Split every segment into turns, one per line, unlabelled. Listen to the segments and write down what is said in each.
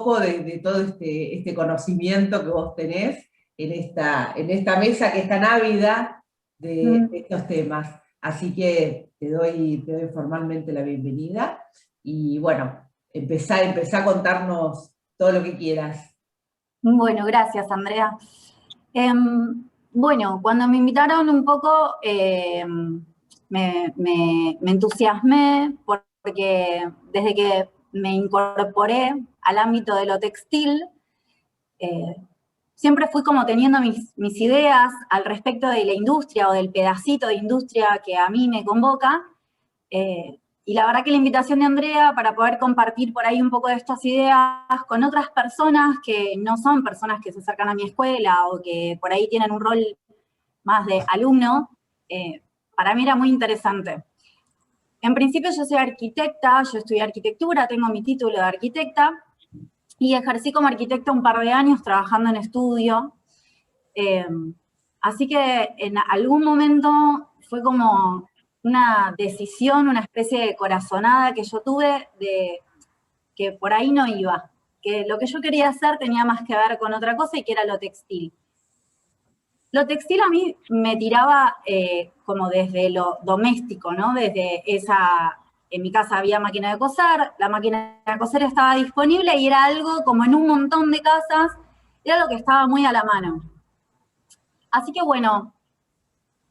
poco de todo este conocimiento que vos tenés en esta mesa que es tan ávida de
Mm.
estos temas. Así que te doy formalmente la bienvenida y bueno, empezá a contarnos todo lo que quieras.
Bueno, gracias, Andrea. Bueno, cuando me invitaron un poco, me entusiasmé porque desde que me incorporé al ámbito de lo textil, eh, siempre fui como teniendo mis ideas al respecto de la industria o del pedacito de industria que a mí me convoca. Y la verdad que la invitación de Andrea para poder compartir por ahí un poco de estas ideas con otras personas que no son personas que se acercan a mi escuela o que por ahí tienen un rol más de alumno, para mí era muy interesante. En principio yo soy arquitecta, yo estudié arquitectura, tengo mi título de arquitecta y ejercí como arquitecta un par de años trabajando en estudio. Eh, Así que en algún momento fue como una decisión, una especie de corazonada que yo tuve de que por ahí no iba, que lo que yo quería hacer tenía más que ver con otra cosa y que era lo textil. Lo textil a mí me tiraba como desde lo doméstico, ¿no? Desde en mi casa había máquina de coser, la máquina de coser estaba disponible y era algo como en un montón de casas, era lo que estaba muy a la mano. Así que bueno,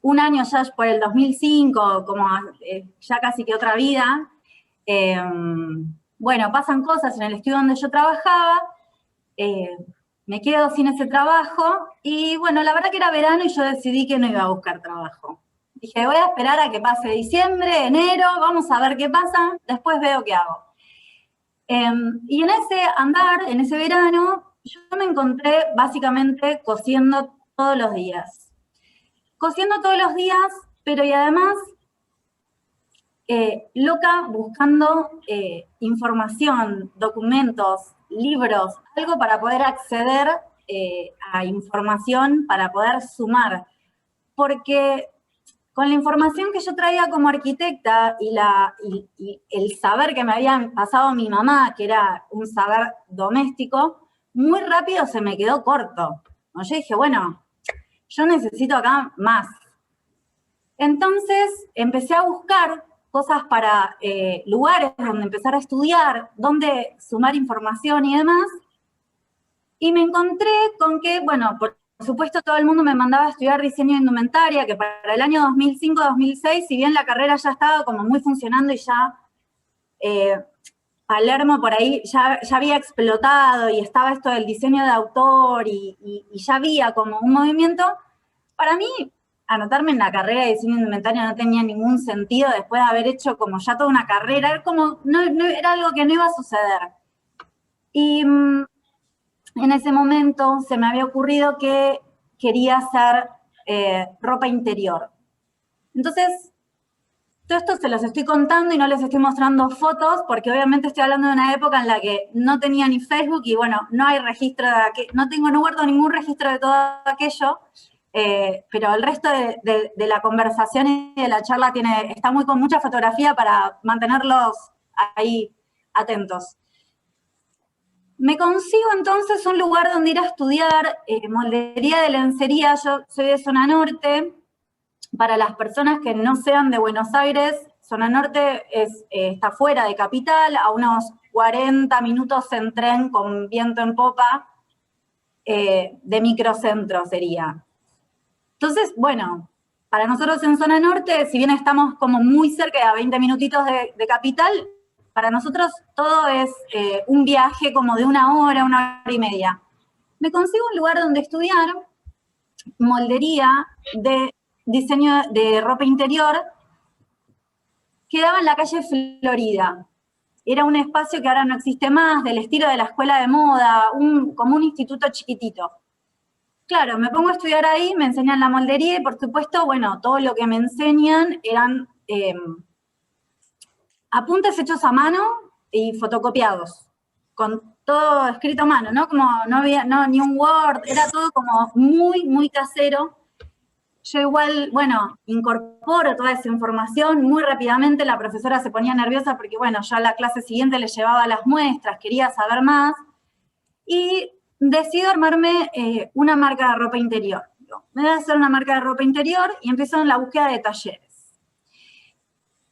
un año ya por el 2005, como ya casi que otra vida, eh, bueno, pasan cosas en el estudio donde yo trabajaba, eh, me quedo sin ese trabajo y bueno, la verdad que era verano y yo decidí que no iba a buscar trabajo. Dije, voy a esperar a que pase diciembre, enero, vamos a ver qué pasa, después veo qué hago. Y en ese andar, en ese verano, yo me encontré básicamente cosiendo todos los días. Cosiendo todos los días, pero y además loca buscando información, documentos, libros, algo para poder acceder a información, para poder sumar. Porque con la información que yo traía como arquitecta y el saber que me había pasado mi mamá, que era un saber doméstico, muy rápido se me quedó corto. Yo dije, bueno, yo necesito acá más. Entonces empecé a buscar cosas para lugares donde empezar a estudiar, donde sumar información y demás, y me encontré con que, bueno, por supuesto todo el mundo me mandaba a estudiar diseño de indumentaria, que para el año 2005-2006, si bien la carrera ya estaba como muy funcionando y ya Palermo por ahí ya había explotado y estaba esto del diseño de autor y ya había como un movimiento, para mí anotarme en la carrera de diseño indumentario no tenía ningún sentido después de haber hecho como ya toda una carrera, era como, no, era algo que no iba a suceder. Y en ese momento se me había ocurrido que quería hacer ropa interior. Entonces, todo esto se los estoy contando y no les estoy mostrando fotos porque obviamente estoy hablando de una época en la que no tenía ni Facebook y bueno, no hay registro de aquello, no guardo ningún registro de todo aquello, pero el resto de la conversación y de la charla está muy con mucha fotografía para mantenerlos ahí atentos. Me consigo entonces un lugar donde ir a estudiar moldería de lencería. Yo soy de zona norte. Para las personas que no sean de Buenos Aires, zona norte está fuera de capital, a unos 40 minutos en tren con viento en popa, de microcentro sería. Entonces, bueno, para nosotros en zona norte, si bien estamos como muy cerca de a 20 minutitos de capital, para nosotros todo es un viaje como de una hora y media. Me consigo un lugar donde estudiar moldería de diseño de ropa interior, quedaba en la calle Florida. Era un espacio que ahora no existe más, del estilo de la escuela de moda, como un instituto chiquitito. Claro, me pongo a estudiar ahí, me enseñan la moldería y por supuesto, bueno, todo lo que me enseñan eran apuntes hechos a mano y fotocopiados, con todo escrito a mano, ¿no? Como no había ni un Word, era todo como muy, muy casero. Yo igual, bueno, incorporo toda esa información muy rápidamente, la profesora se ponía nerviosa porque, bueno, yo a la clase siguiente le llevaba las muestras, quería saber más, y decido armarme una marca de ropa interior. Me voy a hacer una marca de ropa interior y empiezo en la búsqueda de talleres.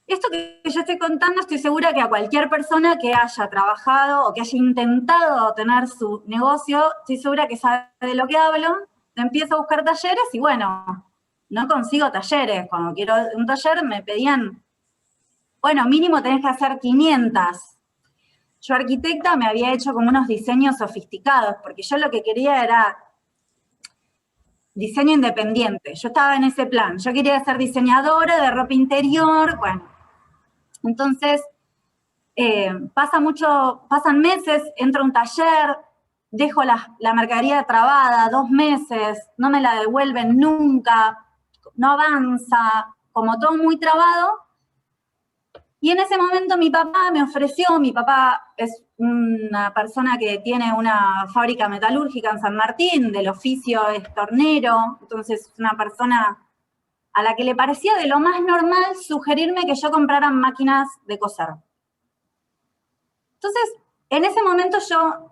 Esto que yo estoy contando, estoy segura que a cualquier persona que haya trabajado o que haya intentado tener su negocio, estoy segura que sabe de lo que hablo. Empiezo a buscar talleres y bueno, no consigo talleres. Cuando quiero un taller me pedían, bueno, mínimo tenés que hacer 500. Yo, arquitecta, me había hecho como unos diseños sofisticados, porque yo lo que quería era diseño independiente. Yo estaba en ese plan. Yo quería ser diseñadora de ropa interior, bueno. Entonces, pasan meses, entro a un taller, dejo la mercadería trabada 2 meses, no me la devuelven nunca, no avanza, como todo muy trabado. Y en ese momento mi papá me ofreció, mi papá es una persona que tiene una fábrica metalúrgica en San Martín, del oficio es tornero, entonces una persona a la que le parecía de lo más normal sugerirme que yo comprara máquinas de coser. Entonces, en ese momento yo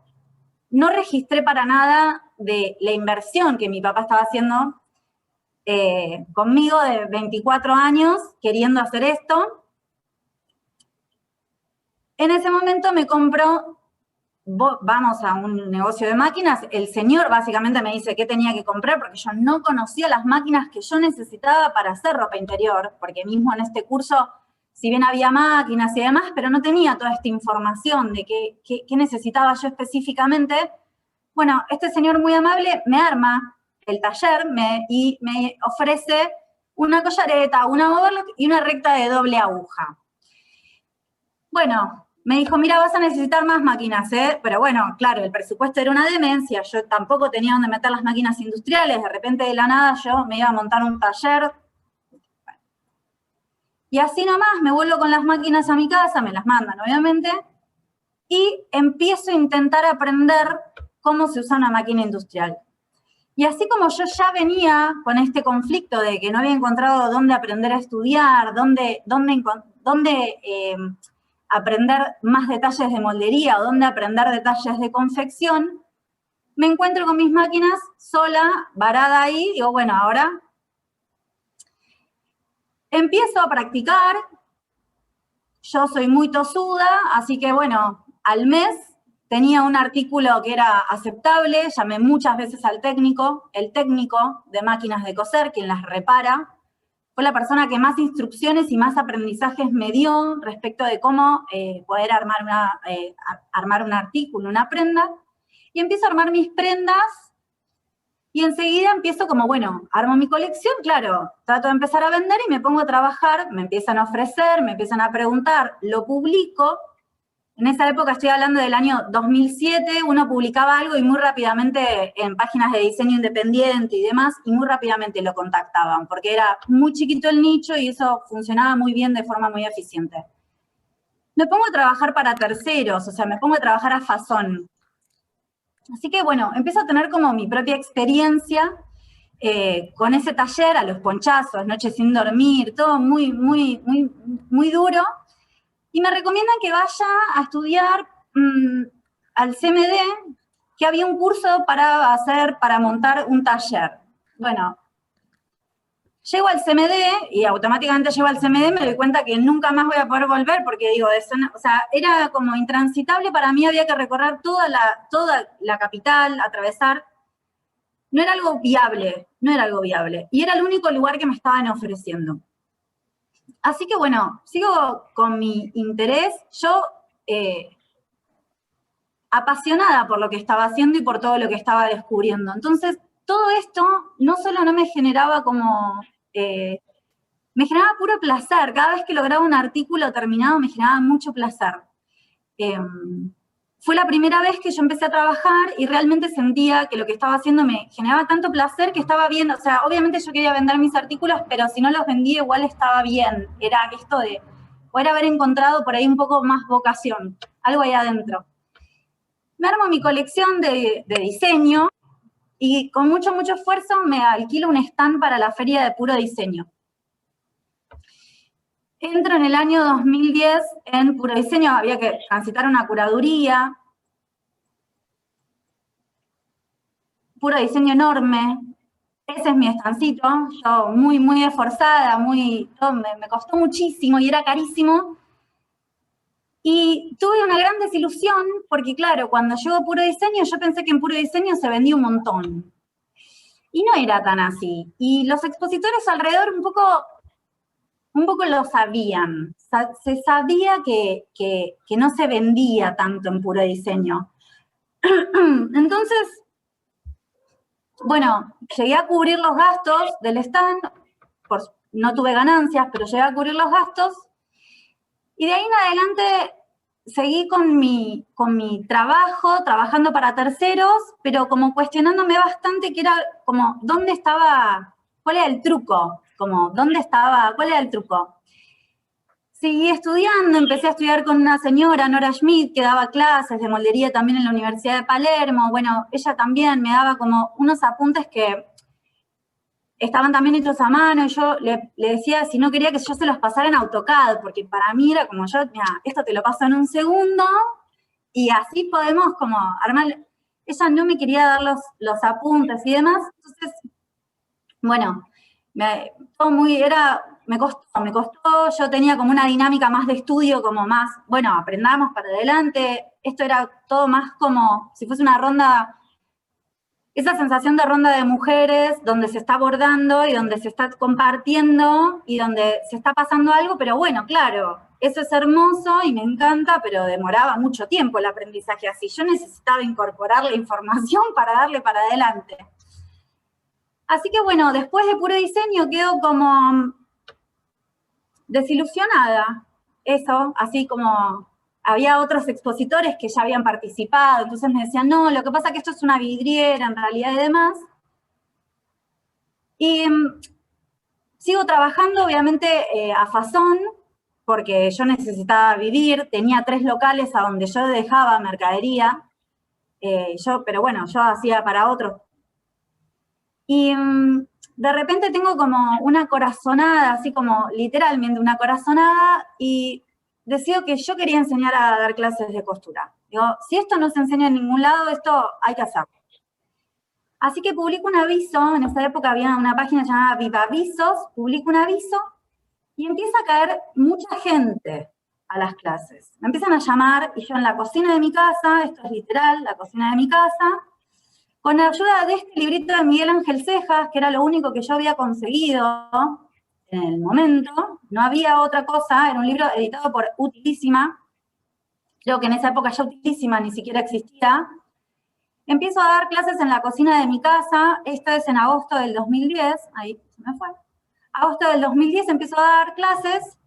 no registré para nada de la inversión que mi papá estaba haciendo conmigo de 24 años, queriendo hacer esto. En ese momento me compro, vamos a un negocio de máquinas, el señor básicamente me dice qué tenía que comprar porque yo no conocía las máquinas que yo necesitaba para hacer ropa interior, porque mismo en este curso, si bien había máquinas y demás, pero no tenía toda esta información de qué necesitaba yo específicamente. Bueno, este señor muy amable me arma el taller y me ofrece una collareta, una overlock y una recta de doble aguja. Bueno, me dijo, mira, vas a necesitar más máquinas, ¿eh? Pero bueno, claro, el presupuesto era una demencia, yo tampoco tenía dónde meter las máquinas industriales, de repente de la nada yo me iba a montar un taller. Y así nomás me vuelvo con las máquinas a mi casa, me las mandan obviamente, y empiezo a intentar aprender cómo se usa una máquina industrial. Y así como yo ya venía con este conflicto de que no había encontrado dónde aprender a estudiar, dónde aprender más detalles de moldería o dónde aprender detalles de confección, me encuentro con mis máquinas sola, varada ahí, digo, bueno, ahora empiezo a practicar. Yo soy muy tosuda, así que bueno, al mes tenía un artículo que era aceptable, llamé muchas veces al técnico, el técnico de máquinas de coser, quien las repara, fue la persona que más instrucciones y más aprendizajes me dio respecto de cómo poder armar un artículo, una prenda, y empiezo a armar mis prendas, y enseguida empiezo como, bueno, armo mi colección, claro, trato de empezar a vender y me pongo a trabajar, me empiezan a ofrecer, me empiezan a preguntar, lo publico. En esa época, estoy hablando del año 2007, uno publicaba algo y muy rápidamente en páginas de diseño independiente y demás, y muy rápidamente lo contactaban, porque era muy chiquito el nicho y eso funcionaba muy bien de forma muy eficiente. Me pongo a trabajar para terceros, o sea, me pongo a trabajar a fazón. Así que, bueno, empiezo a tener como mi propia experiencia con ese taller, a los ponchazos, noches sin dormir, todo muy, muy, muy, muy duro. Y me recomiendan que vaya a estudiar al CMD, que había un curso para montar un taller. Bueno, llego al CMD y automáticamente llego al CMD me doy cuenta que nunca más voy a poder volver porque digo, o sea, era como intransitable para mí, había que recorrer toda la capital, atravesar. No era algo viable, no era algo viable. Y era el único lugar que me estaban ofreciendo. Así que bueno, sigo con mi interés, yo apasionada por lo que estaba haciendo y por todo lo que estaba descubriendo. Entonces, todo esto no solo no me generaba como, me generaba puro placer. Cada vez que lograba un artículo terminado me generaba mucho placer. Fue la primera vez que yo empecé a trabajar y realmente sentía que lo que estaba haciendo me generaba tanto placer que estaba bien. O sea, obviamente yo quería vender mis artículos, pero si no los vendía igual estaba bien. Era esto de poder haber encontrado por ahí un poco más vocación, algo ahí adentro. Me armo mi colección de diseño y con mucho, mucho esfuerzo me alquilo un stand para la feria de puro diseño. Entro en el año 2010 en puro diseño, había que transitar una curaduría. puro diseño enorme. Ese es mi estancito, yo muy, muy esforzada, me costó muchísimo y era carísimo. Y tuve una gran desilusión, porque claro, cuando llegó Puro Diseño, yo pensé que en Puro Diseño se vendía un montón. Y no era tan así. Y los expositores alrededor un poco lo sabían. Se sabía que no se vendía tanto en Puro Diseño. Entonces, bueno, llegué a cubrir los gastos del stand, no tuve ganancias, pero llegué a cubrir los gastos, y de ahí en adelante seguí con mi trabajo, trabajando para terceros, pero como cuestionándome bastante que era como, ¿dónde estaba? ¿Cuál era el truco? Como, ¿dónde estaba? ¿Cuál era el truco? Seguí estudiando, empecé a estudiar con una señora, Nora Schmidt, que daba clases de moldería también en la Universidad de Palermo. Bueno, ella también me daba como unos apuntes que estaban también hechos a mano, y yo le decía si no quería que yo se los pasara en AutoCAD, porque para mí era como yo, mira, esto te lo paso en un segundo, y así podemos como armar. Ella no me quería dar los apuntes y demás, entonces, bueno, me costó, yo tenía como una dinámica más de estudio, como más, bueno, aprendamos para adelante, esto era todo más como si fuese una ronda, esa sensación de ronda de mujeres, donde se está abordando y donde se está compartiendo y donde se está pasando algo, pero bueno, claro, eso es hermoso y me encanta, pero demoraba mucho tiempo el aprendizaje así. Yo necesitaba incorporar la información para darle para adelante. Así que bueno, después de Puro Diseño quedo como desilusionada. Eso, así como había otros expositores que ya habían participado, entonces me decían, no, lo que pasa es que esto es una vidriera en realidad y demás. Y sigo trabajando, obviamente, a fazón, porque yo necesitaba vivir, tenía 3 locales a donde yo dejaba mercadería, pero bueno, yo hacía para otros. Y de repente tengo como una corazonada, así como literalmente una corazonada, y decido que yo quería enseñar a dar clases de costura. Digo, si esto no se enseña en ningún lado, esto hay que hacerlo. Así que publico un aviso, en esa época había una página llamada Viva Avisos, publico un aviso y empieza a caer mucha gente a las clases. Me empiezan a llamar y yo en la cocina de mi casa, esto es literal, la cocina de mi casa, con la ayuda de este librito de Miguel Ángel Cejas, que era lo único que yo había conseguido en el momento, no había otra cosa, era un libro editado por Utilísima, creo que en esa época ya Utilísima ni siquiera existía. Empiezo a dar clases en la cocina de mi casa, esto es en agosto del 2010, ahí se me fue. Agosto del 2010 empiezo a dar clases,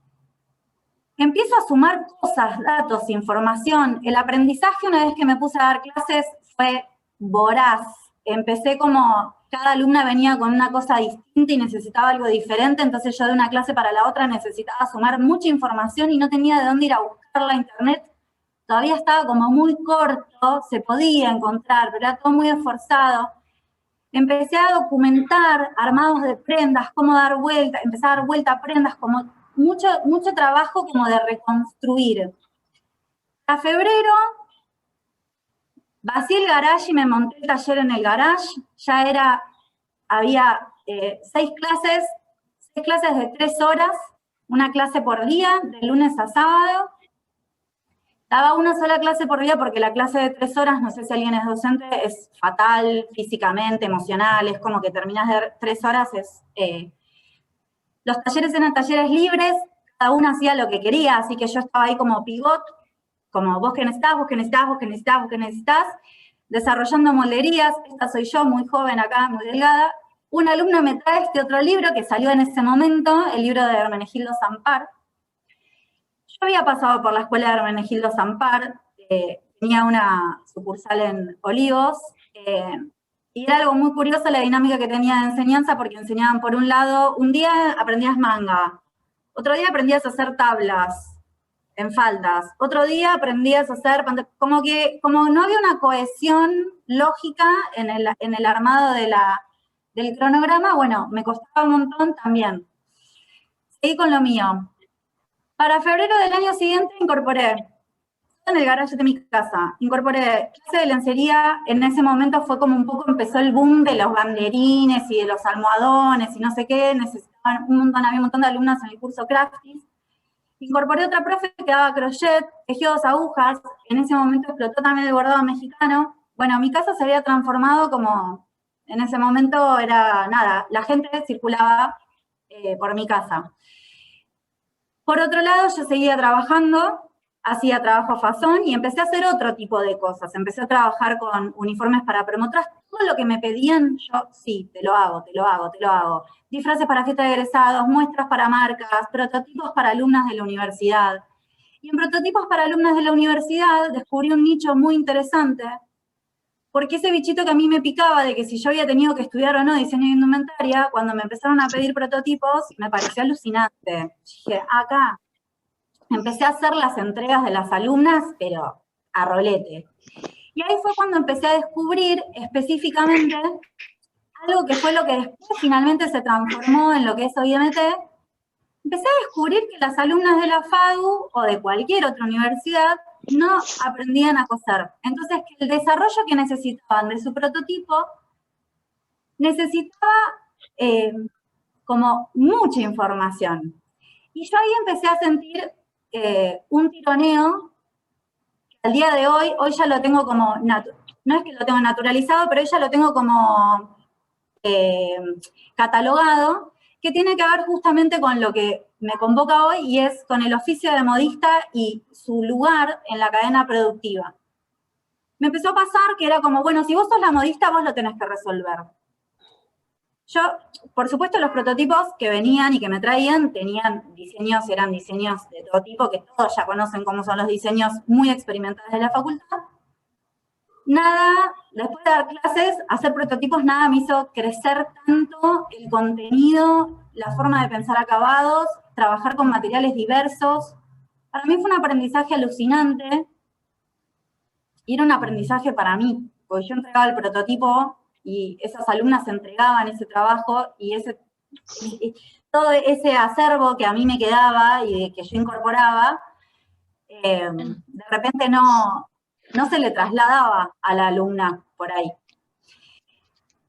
empiezo a sumar cosas, datos, información. El aprendizaje una vez que me puse a dar clases fue voraz. Empecé como, cada alumna venía con una cosa distinta y necesitaba algo diferente, entonces yo de una clase para la otra necesitaba sumar mucha información y no tenía de dónde ir a buscarla. Internet todavía estaba como muy corto, se podía encontrar, pero era todo muy esforzado. Empecé a documentar armados de prendas, cómo dar vuelta, empecé a dar vuelta a prendas, como mucho trabajo como de reconstruir. A febrero vacié el garage y me monté el taller en el garage, había 6 clases de 3 horas, una clase por día, de lunes a sábado. Daba una sola clase por día porque la clase de 3 horas, no sé si alguien es docente, es fatal físicamente, emocional, es como que terminas de 3 horas, los talleres eran talleres libres, cada uno hacía lo que quería, así que yo estaba ahí como pivot, como vos que necesitas, vos que necesitas, vos que necesitas, vos que necesitas, desarrollando molderías. Esta soy yo, muy joven acá, muy delgada. Una alumna me trae este otro libro que salió en ese momento, el libro de Hermenegildo Sampar. Yo había pasado por la escuela de Hermenegildo Sampar, tenía una sucursal en Olivos, y era algo muy curioso la dinámica que tenía de enseñanza, porque enseñaban por un lado, un día aprendías manga, otro día aprendías a hacer tablas en faldas, otro día aprendías a hacer, como no había una cohesión lógica en el armado del cronograma, bueno, me costaba un montón también. Seguí con lo mío. Para febrero del año siguiente incorporé en el garage de mi casa. Incorporé clase de lencería, en ese momento fue como un poco, empezó el boom de los banderines y de los almohadones y no sé qué, necesitaban había un montón de alumnas en el curso Crafties. Incorporé otra profe que daba crochet, tejió 2 agujas, en ese momento explotó también el bordado mexicano. Bueno, mi casa se había transformado como, en ese momento era nada, la gente circulaba por mi casa. Por otro lado, yo seguía trabajando, hacía trabajo fashion y empecé a hacer otro tipo de cosas. Empecé a trabajar con uniformes para promotoras. Todo lo que me pedían, yo sí, te lo hago. Disfraces para fiestas de egresados, muestras para marcas, prototipos para alumnas de la universidad. Y en prototipos para alumnas de la universidad descubrí un nicho muy interesante, porque ese bichito que a mí me picaba de que si yo había tenido que estudiar o no diseño de indumentaria, cuando me empezaron a pedir prototipos, me pareció alucinante. Dije, acá, empecé a hacer las entregas de las alumnas, pero a rolete. Y ahí fue cuando empecé a descubrir específicamente algo que fue lo que después finalmente se transformó en lo que es OIMT. Empecé a descubrir que las alumnas de la FADU o de cualquier otra universidad no aprendían a coser. Entonces, que el desarrollo que necesitaban de su prototipo necesitaba como mucha información. Y yo ahí empecé a sentir un tironeo que al día de hoy ya lo tengo como, no es que lo tengo naturalizado, pero hoy ya lo tengo como catalogado, que tiene que ver justamente con lo que me convoca hoy y es con el oficio de modista y su lugar en la cadena productiva. Me empezó a pasar que era como, bueno, si vos sos la modista, vos lo tenés que resolver. Yo, por supuesto, los prototipos que venían y que me traían tenían diseños, eran diseños de todo tipo, que todos ya conocen cómo son los diseños muy experimentados de la facultad. Nada, después de dar clases, hacer prototipos, nada me hizo crecer tanto el contenido, la forma de pensar acabados, trabajar con materiales diversos. Para mí fue un aprendizaje alucinante y era un aprendizaje para mí, porque yo entregaba el prototipo y esas alumnas entregaban ese trabajo y todo ese acervo que a mí me quedaba y que yo incorporaba, de repente no se le trasladaba a la alumna por ahí.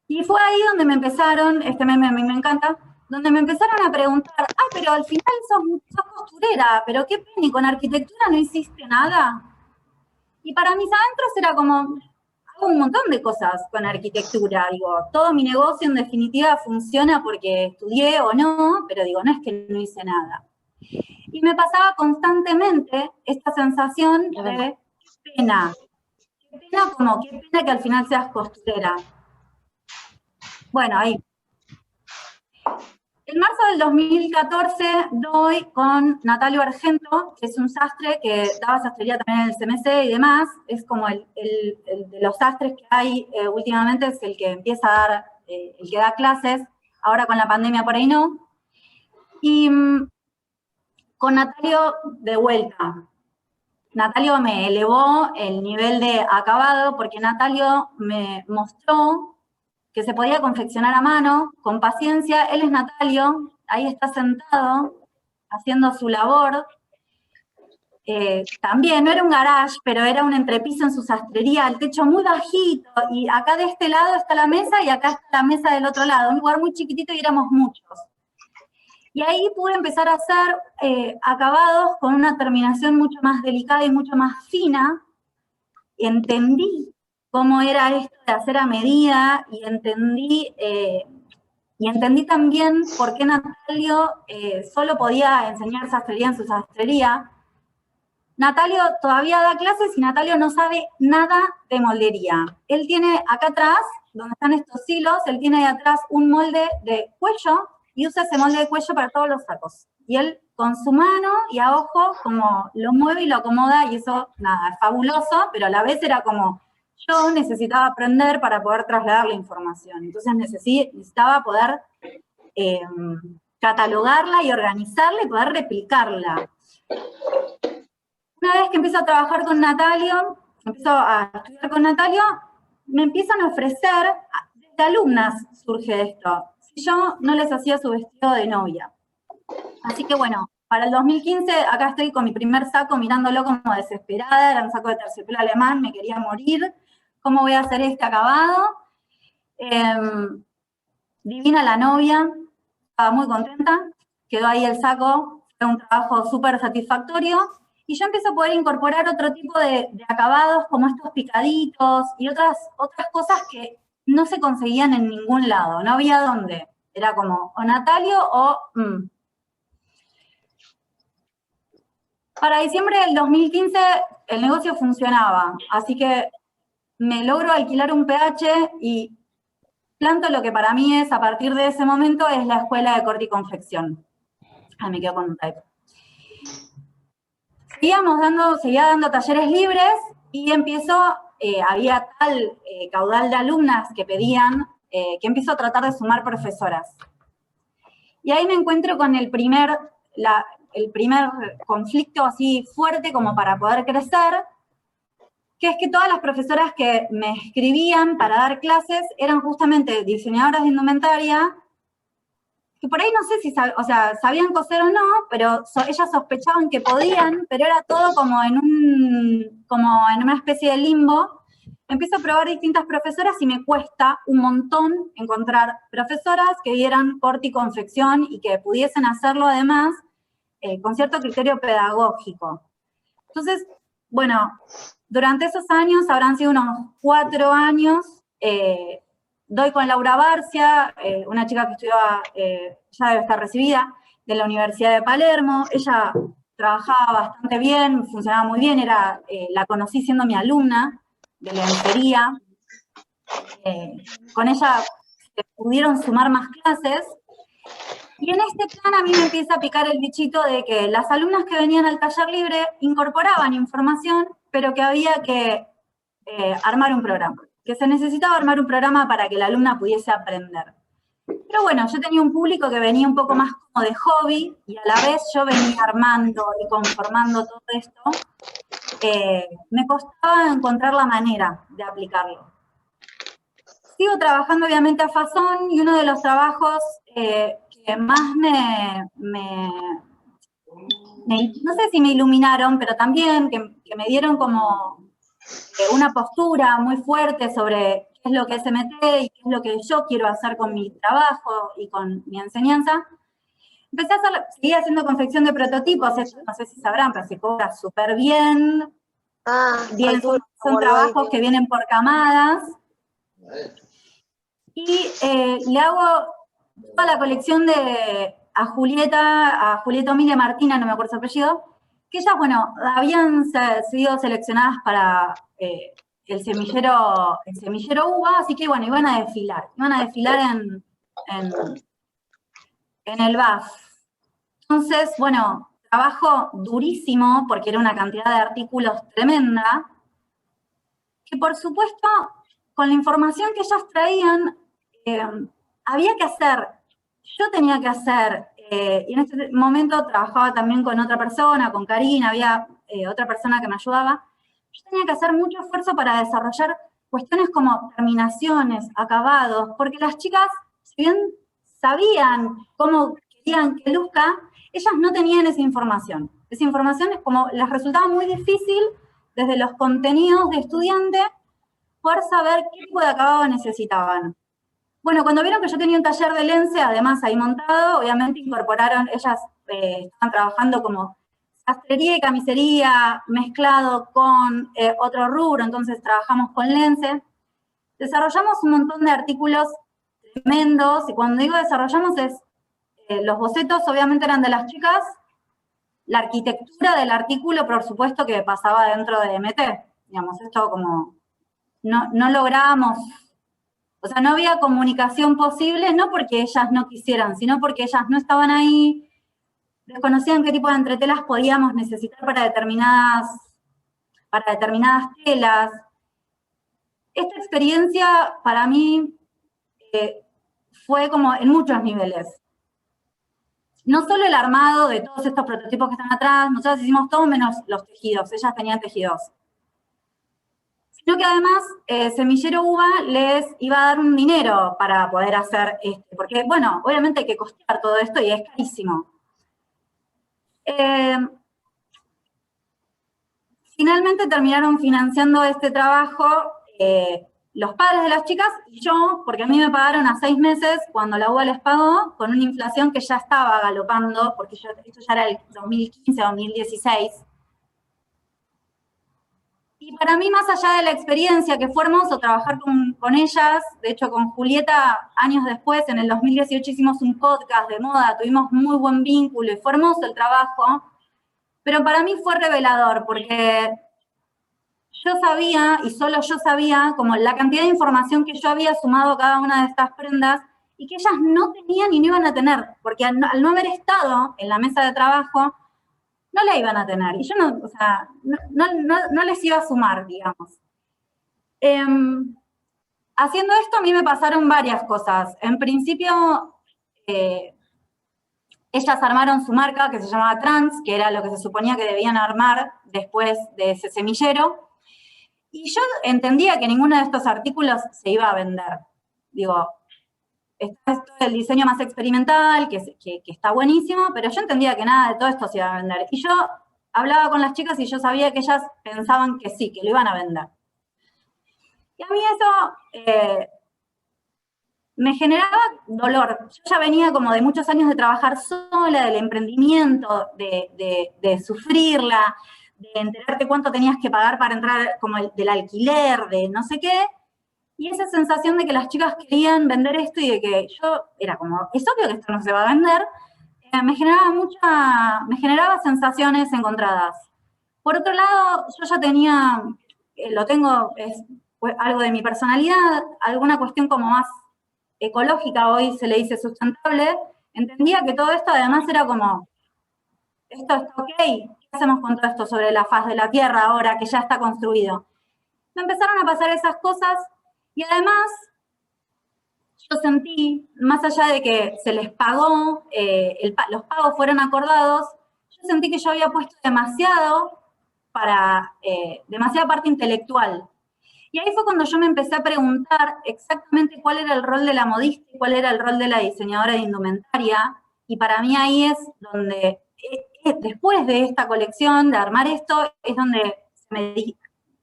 Y fue ahí donde me empezaron, este meme a mí me encanta, donde me empezaron a preguntar, pero al final sos costurera, pero qué pena, ¿y con arquitectura no hiciste nada? Y para mis adentros era como, hago un montón de cosas con arquitectura, digo, todo mi negocio en definitiva funciona porque estudié o no, pero digo, no es que no hice nada. Y me pasaba constantemente esta sensación de qué pena que al final seas costurera. Bueno, ahí. En marzo del 2014 doy con Natalio Argento, que es un sastre que daba sastrería también en el CMC y demás, es como el de los sastres que hay últimamente, es el que empieza a dar, el que da clases, ahora con la pandemia por ahí no. Y con Natalio de vuelta. Natalio me elevó el nivel de acabado porque Natalio me mostró que se podía confeccionar a mano, con paciencia. Él es Natalio, ahí está sentado, haciendo su labor. También, no era un garage, pero era un entrepiso en su sastrería, el techo muy bajito, y acá de este lado está la mesa, y acá está la mesa del otro lado, un lugar muy chiquitito y éramos muchos. Y ahí pude empezar a hacer acabados con una terminación mucho más delicada y mucho más fina. Entendí cómo era esto de hacer a medida y entendí también por qué Natalio solo podía enseñar sastrería en su sastrería. Natalio todavía da clases y Natalio no sabe nada de moldería. Él tiene acá atrás, donde están estos hilos, él tiene de atrás un molde de cuello y usa ese molde de cuello para todos los sacos. Y él con su mano y a ojo como lo mueve y lo acomoda y eso, nada, es fabuloso, pero a la vez era como, yo necesitaba aprender para poder trasladar la información. Entonces necesitaba poder catalogarla y organizarla y poder replicarla. Una vez que empiezo a trabajar con Natalio, empiezo a estudiar con Natalio, me empiezan a ofrecer, desde alumnas surge esto, si yo no les hacía su vestido de novia. Así que bueno, para el 2015, acá estoy con mi primer saco mirándolo como desesperada, era un saco de terciopelo alemán, me quería morir. ¿Cómo voy a hacer este acabado? Divina la novia, estaba muy contenta, quedó ahí el saco, fue un trabajo súper satisfactorio, y yo empiezo a poder incorporar otro tipo de acabados, como estos picaditos, y otras cosas que no se conseguían en ningún lado, no había dónde. Era como, o Natalio o... Para diciembre del 2015 el negocio funcionaba, así que me logro alquilar un PH y planto lo que para mí es, a partir de ese momento, es la escuela de corte y confección. Me quedo con un type. Seguía dando talleres libres y había tal caudal de alumnas que pedían, que empiezo a tratar de sumar profesoras. Y ahí me encuentro con el primer conflicto así fuerte como para poder crecer, que es que todas las profesoras que me escribían para dar clases eran justamente diseñadoras de indumentaria, que por ahí no sé si sabían coser o no, pero ellas sospechaban que podían, pero era todo como en una especie de limbo. Empiezo a probar distintas profesoras y me cuesta un montón encontrar profesoras que dieran corte y confección y que pudiesen hacerlo además con cierto criterio pedagógico. Entonces, bueno, durante esos años, habrán sido unos 4 años, doy con Laura Barcia, una chica que estudiaba, ya debe estar recibida, de la Universidad de Palermo. Ella trabajaba bastante bien, funcionaba muy bien, la conocí siendo mi alumna de lencería. Con ella se pudieron sumar más clases. Y en este plan a mí me empieza a picar el bichito de que las alumnas que venían al taller libre incorporaban información, pero que había que armar un programa, que se necesitaba armar un programa para que la alumna pudiese aprender. Pero bueno, yo tenía un público que venía un poco más como de hobby, y a la vez yo venía armando y conformando todo esto. Me costaba encontrar la manera de aplicarlo. Sigo trabajando obviamente a Fazón, y uno de los trabajos que más no sé si me iluminaron, pero también que me dieron como una postura muy fuerte sobre qué es lo que es MT y qué es lo que yo quiero hacer con mi trabajo y con mi enseñanza. Seguí haciendo confección de prototipos, no sé si sabrán, pero se cobra súper bien. Son trabajos que vienen por camadas. Y le hago toda la colección a Julieta Omilia Martina, no me acuerdo su apellido, que ellas, bueno, habían sido seleccionadas para el semillero uva, así que, bueno, iban a desfilar en el BAF. Entonces, bueno, trabajo durísimo, porque era una cantidad de artículos tremenda, que por supuesto, con la información que ellas traían, había que hacer, yo tenía que hacer, y en este momento trabajaba también con otra persona, con Karina, había otra persona que me ayudaba. Yo tenía que hacer mucho esfuerzo para desarrollar cuestiones como terminaciones, acabados, porque las chicas, si bien sabían cómo querían que luzca, ellas no tenían esa información. Esa información es como, les resultaba muy difícil desde los contenidos de estudiante poder saber qué tipo de acabado necesitaban. Bueno, cuando vieron que yo tenía un taller de lence, además ahí montado, obviamente incorporaron, ellas estaban trabajando como sastrería y camisería mezclado con otro rubro, entonces trabajamos con lence. Desarrollamos un montón de artículos tremendos, y cuando digo desarrollamos los bocetos obviamente eran de las chicas, la arquitectura del artículo, por supuesto, que pasaba dentro de MT. Digamos, esto como no lográbamos, o sea, no había comunicación posible, no porque ellas no quisieran, sino porque ellas no estaban ahí, desconocían qué tipo de entretelas podíamos necesitar para determinadas telas. Esta experiencia para mí fue como en muchos niveles. No solo el armado de todos estos prototipos que están atrás, nosotros hicimos todo menos los tejidos, ellas tenían tejidos. Sino que además Semillero Uva les iba a dar un dinero para poder hacer porque, bueno, obviamente hay que costear todo esto y es carísimo. Finalmente terminaron financiando este trabajo los padres de las chicas y yo, porque a mí me pagaron a 6 meses cuando la UBA les pagó, con una inflación que ya estaba galopando, porque esto ya era el 2015, 2016. Y para mí, más allá de la experiencia, que fue hermoso trabajar con ellas, de hecho con Julieta, años después, en el 2018 hicimos un podcast de moda, tuvimos muy buen vínculo y fue hermoso el trabajo, pero para mí fue revelador, porque yo sabía, y solo yo sabía, como la cantidad de información que yo había sumado a cada una de estas prendas y que ellas no tenían y no iban a tener, porque al no haber estado en la mesa de trabajo, no la iban a tener. Y yo no, o sea, no les iba a sumar, digamos. Haciendo esto a mí me pasaron varias cosas. En principio, ellas armaron su marca que se llamaba Trans, que era lo que se suponía que debían armar después de ese semillero. Y yo entendía que ninguno de estos artículos se iba a vender. Digo, está esto del diseño más experimental, que está buenísimo, pero yo entendía que nada de todo esto se iba a vender. Y yo hablaba con las chicas y yo sabía que ellas pensaban que sí, que lo iban a vender. Y a mí eso me generaba dolor. Yo ya venía como de muchos años de trabajar sola, del emprendimiento, de sufrirla, de enterarte cuánto tenías que pagar para entrar, como del alquiler, de no sé qué, y esa sensación de que las chicas querían vender esto y de que yo era como, es obvio que esto no se va a vender, me generaba sensaciones encontradas. Por otro lado, yo ya tenía, fue algo de mi personalidad, alguna cuestión como más ecológica, hoy se le dice sustentable, entendía que todo esto además era como, esto está ok, ¿qué hacemos con todo esto sobre la faz de la Tierra ahora que ya está construido? Me empezaron a pasar esas cosas y además yo sentí, más allá de que se les pagó, los pagos fueron acordados, yo sentí que yo había puesto demasiada parte intelectual. Y ahí fue cuando yo me empecé a preguntar exactamente cuál era el rol de la modista y cuál era el rol de la diseñadora de indumentaria. Y para mí ahí es donde, después de esta colección, de armar esto, es donde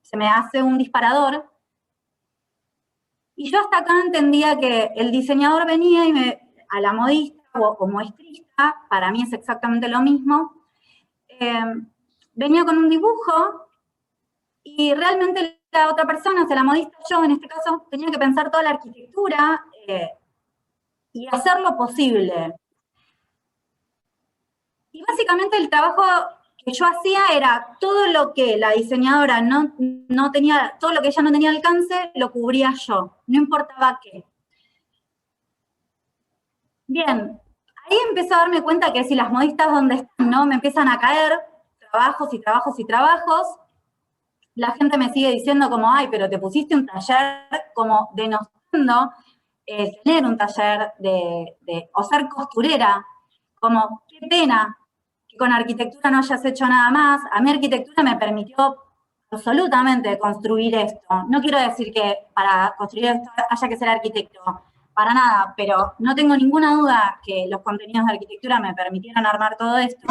se me hace un disparador. Y yo hasta acá entendía que el diseñador venía a la modista o muestrista, para mí es exactamente lo mismo, venía con un dibujo y realmente la otra persona, o sea, la modista, yo en este caso, tenía que pensar toda la arquitectura y hacer lo posible. Y básicamente el trabajo que yo hacía era todo lo que la diseñadora no tenía, todo lo que ella no tenía alcance, lo cubría yo, no importaba qué. Bien, ahí empecé a darme cuenta que si las modistas donde están, ¿no? Me empiezan a caer trabajos y trabajos y trabajos, la gente me sigue diciendo como, ay, pero te pusiste un taller, como denostando tener un taller o ser costurera, como, qué pena que con arquitectura no hayas hecho nada más. A mí arquitectura me permitió absolutamente construir esto. No quiero decir que para construir esto haya que ser arquitecto, para nada, pero no tengo ninguna duda que los contenidos de arquitectura me permitieron armar todo esto.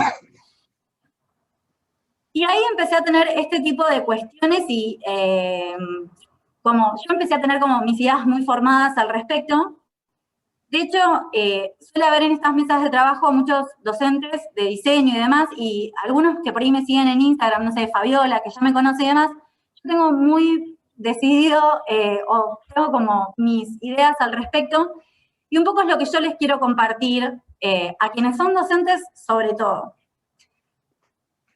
Y ahí empecé a tener este tipo de cuestiones y como yo empecé a tener como mis ideas muy formadas al respecto. De hecho, suele haber en estas mesas de trabajo muchos docentes de diseño y demás, y algunos que por ahí me siguen en Instagram, no sé, Fabiola, que ya me conoce y demás, yo tengo muy decidido, o tengo como mis ideas al respecto, y un poco es lo que yo les quiero compartir a quienes son docentes sobre todo.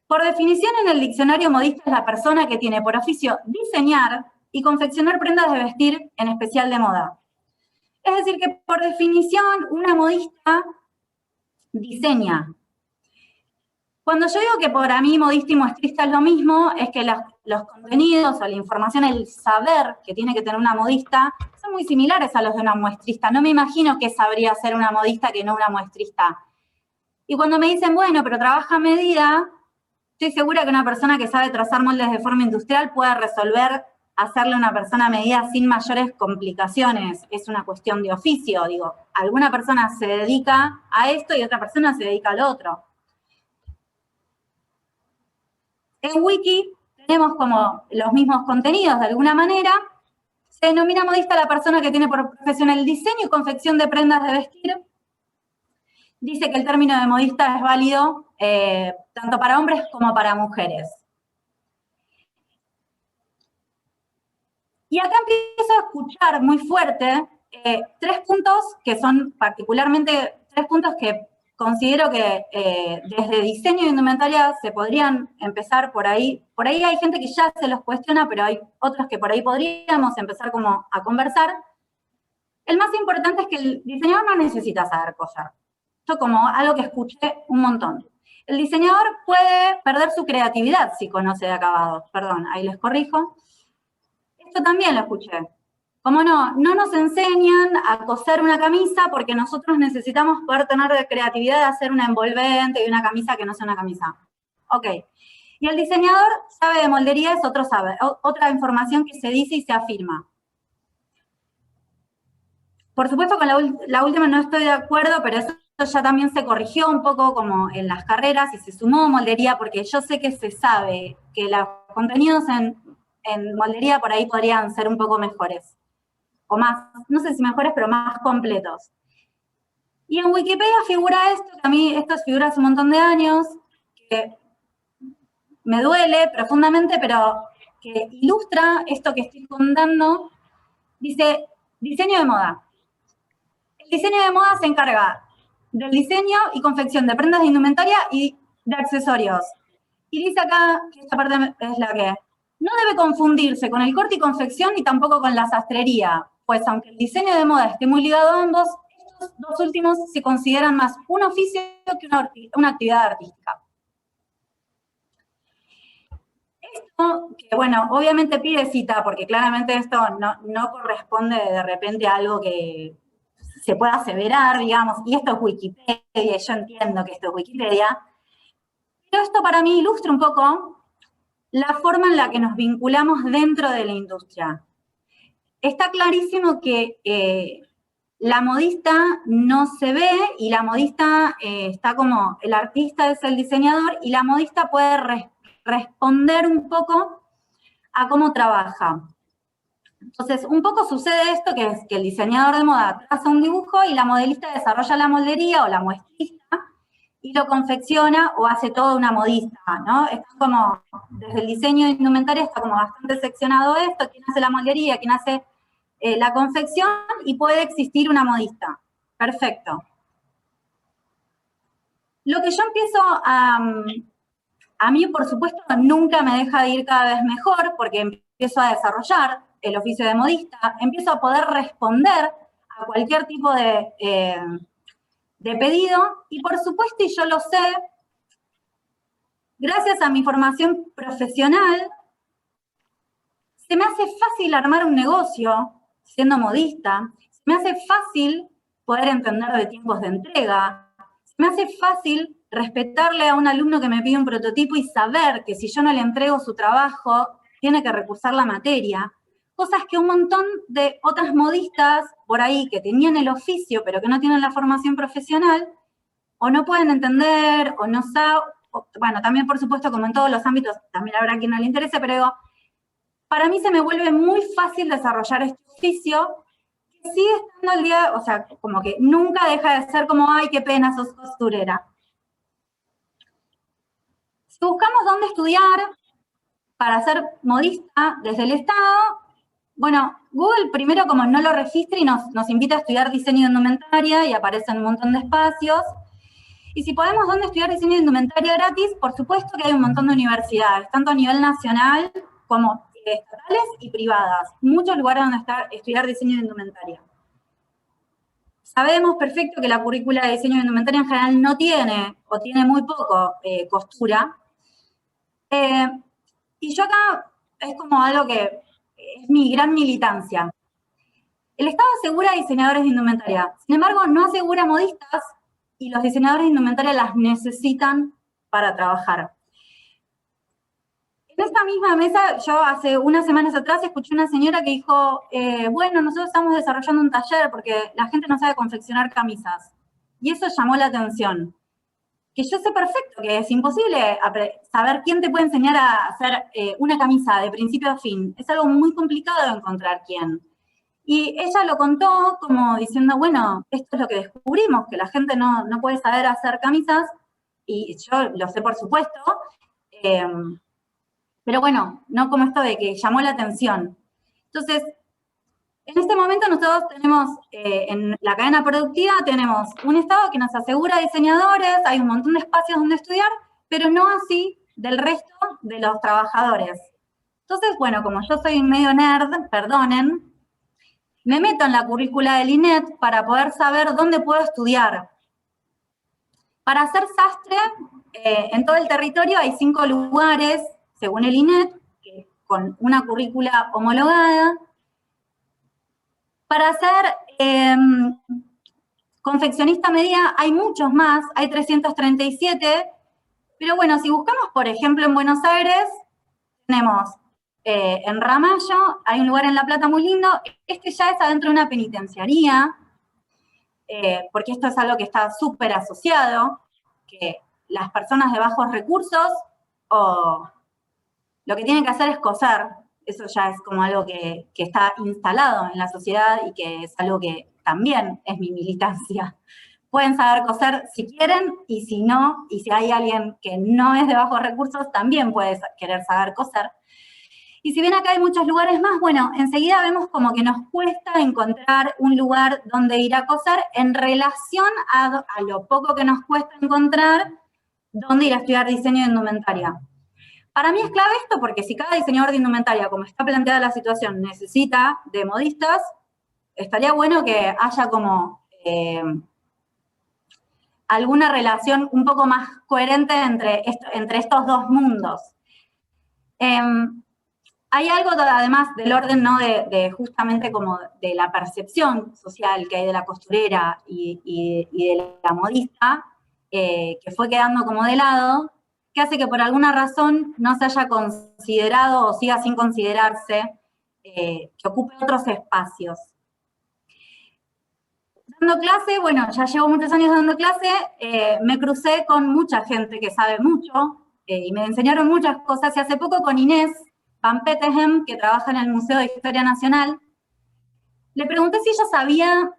Por definición, en el diccionario modista es la persona que tiene por oficio diseñar y confeccionar prendas de vestir, en especial de moda. Es decir, que por definición una modista diseña. Cuando yo digo que para mí modista y muestrista es lo mismo, es que los contenidos o la información, el saber que tiene que tener una modista, son muy similares a los de una muestrista. No me imagino que sabría ser una modista que no una muestrista. Y cuando me dicen, bueno, pero trabaja a medida, estoy segura que una persona que sabe trazar moldes de forma industrial puede resolver hacerle a una persona a medida sin mayores complicaciones. Es una cuestión de oficio, digo. Alguna persona se dedica a esto y otra persona se dedica al otro. En Wiki tenemos como los mismos contenidos de alguna manera. Se denomina modista la persona que tiene por profesión el diseño y confección de prendas de vestir. Dice que el término de modista es válido tanto para hombres como para mujeres. Y acá empiezo a escuchar muy fuerte 3 puntos que son particularmente 3 puntos que considero que desde diseño de indumentaria se podrían empezar por ahí. Por ahí hay gente que ya se los cuestiona, pero hay otros que por ahí podríamos empezar como a conversar. El más importante es que el diseñador no necesita saber coser. Esto como algo que escuché un montón. El diseñador puede perder su creatividad si conoce de acabados. Perdón, ahí les corrijo. Esto también lo escuché. Como no nos enseñan a coser una camisa porque nosotros necesitamos poder tener creatividad de hacer una envolvente y una camisa que no sea una camisa. Ok. Y el diseñador sabe de moldería, es otra información que se dice y se afirma. Por supuesto con la última no estoy de acuerdo, pero eso ya también se corrigió un poco como en las carreras y se sumó moldería porque yo sé que se sabe que los contenidos en moldería por ahí podrían ser un poco mejores. O más, no sé si mejores, pero más completos. Y en Wikipedia figura esto, que a mí esto figura hace un montón de años, que me duele profundamente, pero que ilustra esto que estoy contando. Dice, diseño de moda. El diseño de moda se encarga del diseño y confección de prendas de indumentaria y de accesorios. Y dice acá, que esta parte es la que no debe confundirse con el corte y confección ni tampoco con la sastrería, pues aunque el diseño de moda esté muy ligado a ambos, estos dos últimos se consideran más un oficio que una actividad artística. Esto, que bueno, obviamente pide cita, porque claramente esto no corresponde de repente a algo que se pueda aseverar, digamos, y esto es Wikipedia, y yo entiendo que esto es Wikipedia, pero esto para mí ilustra un poco la forma en la que nos vinculamos dentro de la industria. Está clarísimo que la modista no se ve y la modista está como, el artista es el diseñador y la modista puede responder un poco a cómo trabaja. Entonces, un poco sucede esto, que es que el diseñador de moda traza un dibujo y la modelista desarrolla la moldería o la muestrista y lo confecciona o hace toda una modista, ¿no? Está como, desde el diseño de indumentaria está como bastante seccionado esto, quién hace la moldería, quién hace la confección y puede existir una modista. Perfecto. Lo que yo empiezo a mí, por supuesto, nunca me deja de ir cada vez mejor porque empiezo a desarrollar el oficio de modista, empiezo a poder responder a cualquier tipo de pedido y por supuesto, y yo lo sé, gracias a mi formación profesional, se me hace fácil armar un negocio siendo modista, se me hace fácil poder entender de tiempos de entrega, se me hace fácil respetarle a un alumno que me pide un prototipo y saber que si yo no le entrego su trabajo, tiene que recursar la materia. Cosas que un montón de otras modistas por ahí que tenían el oficio pero que no tienen la formación profesional, o no pueden entender, o no saben, bueno, también por supuesto como en todos los ámbitos, también habrá quien no le interese, pero digo, para mí se me vuelve muy fácil desarrollar este oficio, que sigue estando al día, o sea, como que nunca deja de ser como, ay, qué pena, sos costurera. Si buscamos dónde estudiar para ser modista desde el Estado, bueno, Google primero como no lo registra y nos invita a estudiar diseño de indumentaria y aparecen un montón de espacios. Y si podemos dónde estudiar diseño de indumentaria gratis, por supuesto que hay un montón de universidades, tanto a nivel nacional como estatales y privadas. Muchos lugares donde estudiar diseño de indumentaria. Sabemos perfecto que la currícula de diseño de indumentaria en general no tiene, o tiene muy poco costura. Y yo acá es como algo que es mi gran militancia. El Estado asegura diseñadores de indumentaria, sin embargo no asegura modistas y los diseñadores de indumentaria las necesitan para trabajar. En esta misma mesa, yo hace unas semanas atrás escuché una señora que dijo, bueno, nosotros estamos desarrollando un taller porque la gente no sabe confeccionar camisas. Y eso llamó la atención. que yo sé perfecto que es imposible saber quién te puede enseñar a hacer una camisa de principio a fin. Es algo muy complicado de encontrar quién. Y ella lo contó como diciendo, bueno, esto es lo que descubrimos, que la gente no puede saber hacer camisas, y yo lo sé por supuesto, pero bueno, no como esto de que llamó la atención. Entonces, en este momento nosotros tenemos, en la cadena productiva, tenemos un Estado que nos asegura diseñadores, hay un montón de espacios donde estudiar, pero no así del resto de los trabajadores. Entonces, bueno, como yo soy medio nerd, perdonen, me meto en la currícula del INET para poder saber dónde puedo estudiar. Para hacer sastre, en todo el territorio hay 5 lugares, según el INET, con una currícula homologada. Para ser confeccionista media hay muchos más, hay 337, pero bueno, si buscamos, por ejemplo, en Buenos Aires, tenemos en Ramallo, hay un lugar en La Plata muy lindo, este ya es adentro de una penitenciaría, porque esto es algo que está súper asociado, que las personas de bajos recursos lo que tienen que hacer es coser. Eso ya es como algo que está instalado en la sociedad y que es algo que también es mi militancia. Pueden saber coser si quieren, y si no, y si hay alguien que no es de bajos recursos, también puede querer saber coser. Y si bien acá hay muchos lugares más, bueno, enseguida vemos como que nos cuesta encontrar un lugar donde ir a coser en relación a lo poco que nos cuesta encontrar dónde ir a estudiar diseño de indumentaria. Para mí es clave esto porque si cada diseñador de indumentaria, como está planteada la situación, necesita de modistas, estaría bueno que haya como alguna relación un poco más coherente entre estos dos mundos. Hay algo además del orden, ¿no? de justamente como de la percepción social que hay de la costurera y de la modista, que fue quedando como de lado, que hace que por alguna razón no se haya considerado o siga sin considerarse que ocupe otros espacios. Dando clase, bueno, ya llevo muchos años dando clase, me crucé con mucha gente que sabe mucho y me enseñaron muchas cosas, y hace poco con Inés Van Petegem, que trabaja en el Museo de Historia Nacional, le pregunté si ella sabía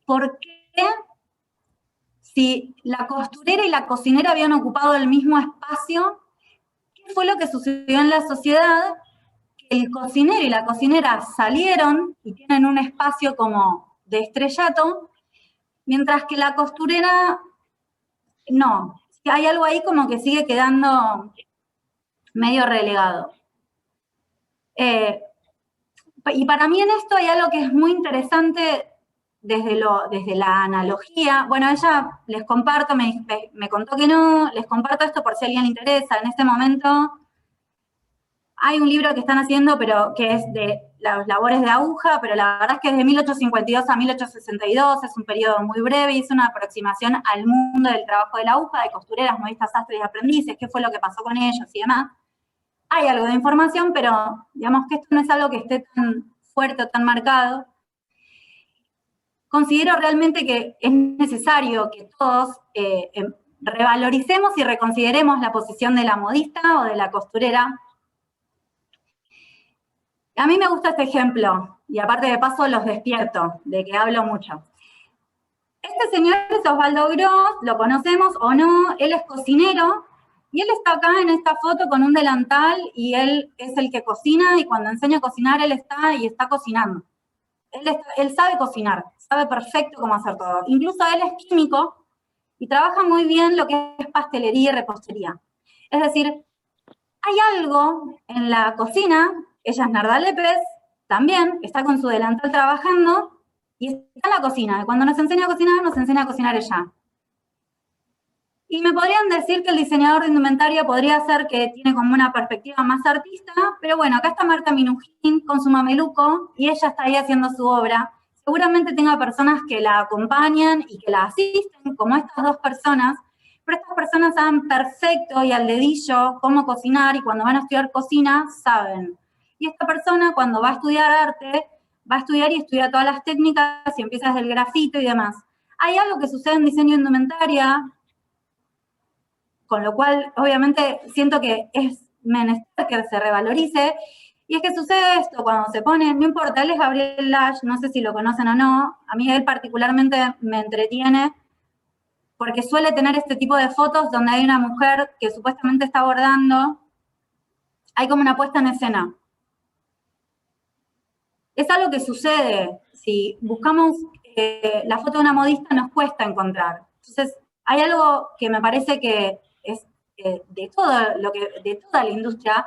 por qué, si la costurera y la cocinera habían ocupado el mismo espacio, qué fue lo que sucedió en la sociedad, que el cocinero y la cocinera salieron y tienen un espacio como de estrellato, mientras que la costurera no. Hay algo ahí como que sigue quedando medio relegado. Y para mí en esto hay algo que es muy interesante desde la analogía. Bueno, ella, les comparto, me contó que no, les comparto esto por si a alguien le interesa. En este momento hay un libro que están haciendo, pero que es de las labores de aguja, pero la verdad es que es de 1852 a 1862, es un periodo muy breve y es una aproximación al mundo del trabajo de la aguja, de costureras, modistas, sastres y aprendices, qué fue lo que pasó con ellos y demás. Hay algo de información, pero digamos que esto no es algo que esté tan fuerte o tan marcado. Considero realmente que es necesario que todos revaloricemos y reconsideremos la posición de la modista o de la costurera. A mí me gusta este ejemplo, y aparte de paso los despierto, de que hablo mucho. Este señor es Osvaldo Gross, lo conocemos o no, él es cocinero, y él está acá en esta foto con un delantal, y él es el que cocina, y cuando enseña a cocinar, él está cocinando. Él sabe cocinar, sabe perfecto cómo hacer todo. Incluso él es químico, y trabaja muy bien lo que es pastelería y repostería. Es decir, hay algo en la cocina, ella es Narda Lépez, también está con su delantal trabajando, y está en la cocina. Cuando nos enseña a cocinar ella. Y me podrían decir que el diseñador de indumentaria podría ser que tiene como una perspectiva más artista, pero bueno, acá está Marta Minujín con su mameluco, y ella está ahí haciendo su obra. Seguramente tenga personas que la acompañan y que la asisten, como estas dos personas, pero estas personas saben perfecto y al dedillo cómo cocinar, y cuando van a estudiar cocina, saben. Y esta persona, cuando va a estudiar arte, va a estudiar y estudia todas las técnicas y empieza desde el grafito y demás. Hay algo que sucede en diseño de indumentaria, con lo cual obviamente siento que es menester que se revalorice. Y es que sucede esto cuando se pone, no importa, él es Gabriel Lash, no sé si lo conocen o no, a mí él particularmente me entretiene porque suele tener este tipo de fotos donde hay una mujer que supuestamente está bordando, hay como una puesta en escena. Es algo que sucede, si buscamos la foto de una modista nos cuesta encontrar. Entonces, hay algo que me parece que es de toda la industria,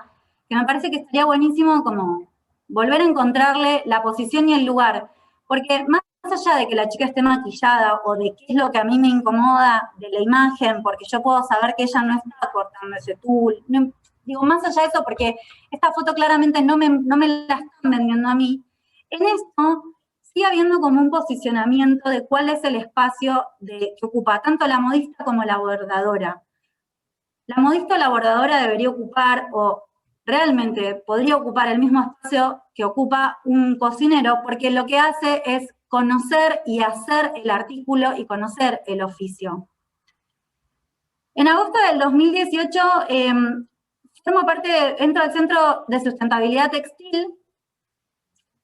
que me parece que estaría buenísimo como volver a encontrarle la posición y el lugar, porque más allá de que la chica esté maquillada o de qué es lo que a mí me incomoda de la imagen, porque yo puedo saber que ella no está cortando ese tul, no, digo, más allá de eso, porque esta foto claramente no me la están vendiendo a mí, en esto sigue habiendo como un posicionamiento de cuál es el espacio que ocupa tanto la modista como la bordadora. La modista o la bordadora debería ocupar, o realmente podría ocupar el mismo espacio que ocupa un cocinero, porque lo que hace es conocer y hacer el artículo y conocer el oficio. En agosto del 2018 formo parte, entro al Centro de Sustentabilidad Textil.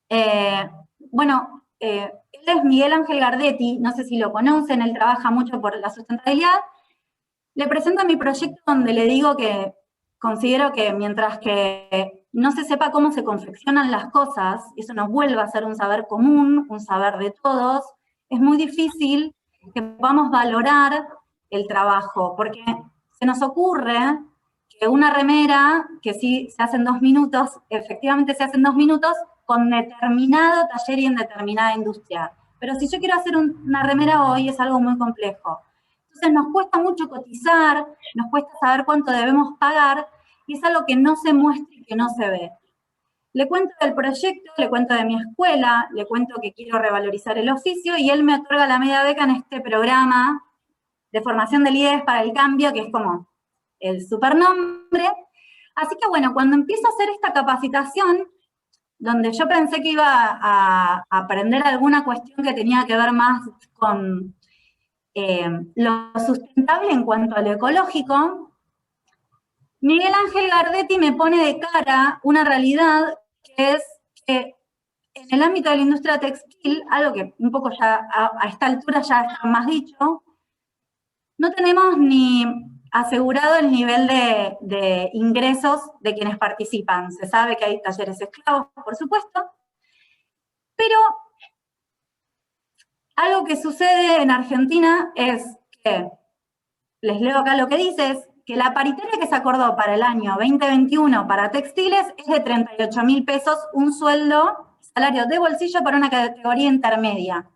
Él es Miguel Ángel Gardetti, no sé si lo conocen, él trabaja mucho por la sustentabilidad. Le presento mi proyecto donde le digo que considero que mientras que no se sepa cómo se confeccionan las cosas, y eso nos vuelva a ser un saber común, un saber de todos, es muy difícil que podamos valorar el trabajo, porque se nos ocurre que una remera, que sí se hace en 2 minutos, efectivamente se hace en 2 minutos, con determinado taller y en determinada industria. Pero si yo quiero hacer una remera hoy, es algo muy complejo. Entonces nos cuesta mucho cotizar, nos cuesta saber cuánto debemos pagar, y es algo que no se muestra y que no se ve. Le cuento del proyecto, le cuento de mi escuela, le cuento que quiero revalorizar el oficio, y él me otorga la media beca en este programa de formación de líderes para el cambio, que es como el supernombre. Así que bueno, cuando empiezo a hacer esta capacitación, donde yo pensé que iba a aprender alguna cuestión que tenía que ver más con lo sustentable en cuanto a lo ecológico, Miguel Ángel Gardetti me pone de cara una realidad que es que en el ámbito de la industria textil, algo que un poco ya a esta altura ya está más dicho, no tenemos ni asegurado el nivel de ingresos de quienes participan. Se sabe que hay talleres esclavos, por supuesto, pero algo que sucede en Argentina es que, les leo acá lo que dice, es que la paritaria que se acordó para el año 2021 para textiles es de 38.000 pesos, un sueldo, salario de bolsillo para una categoría intermedia.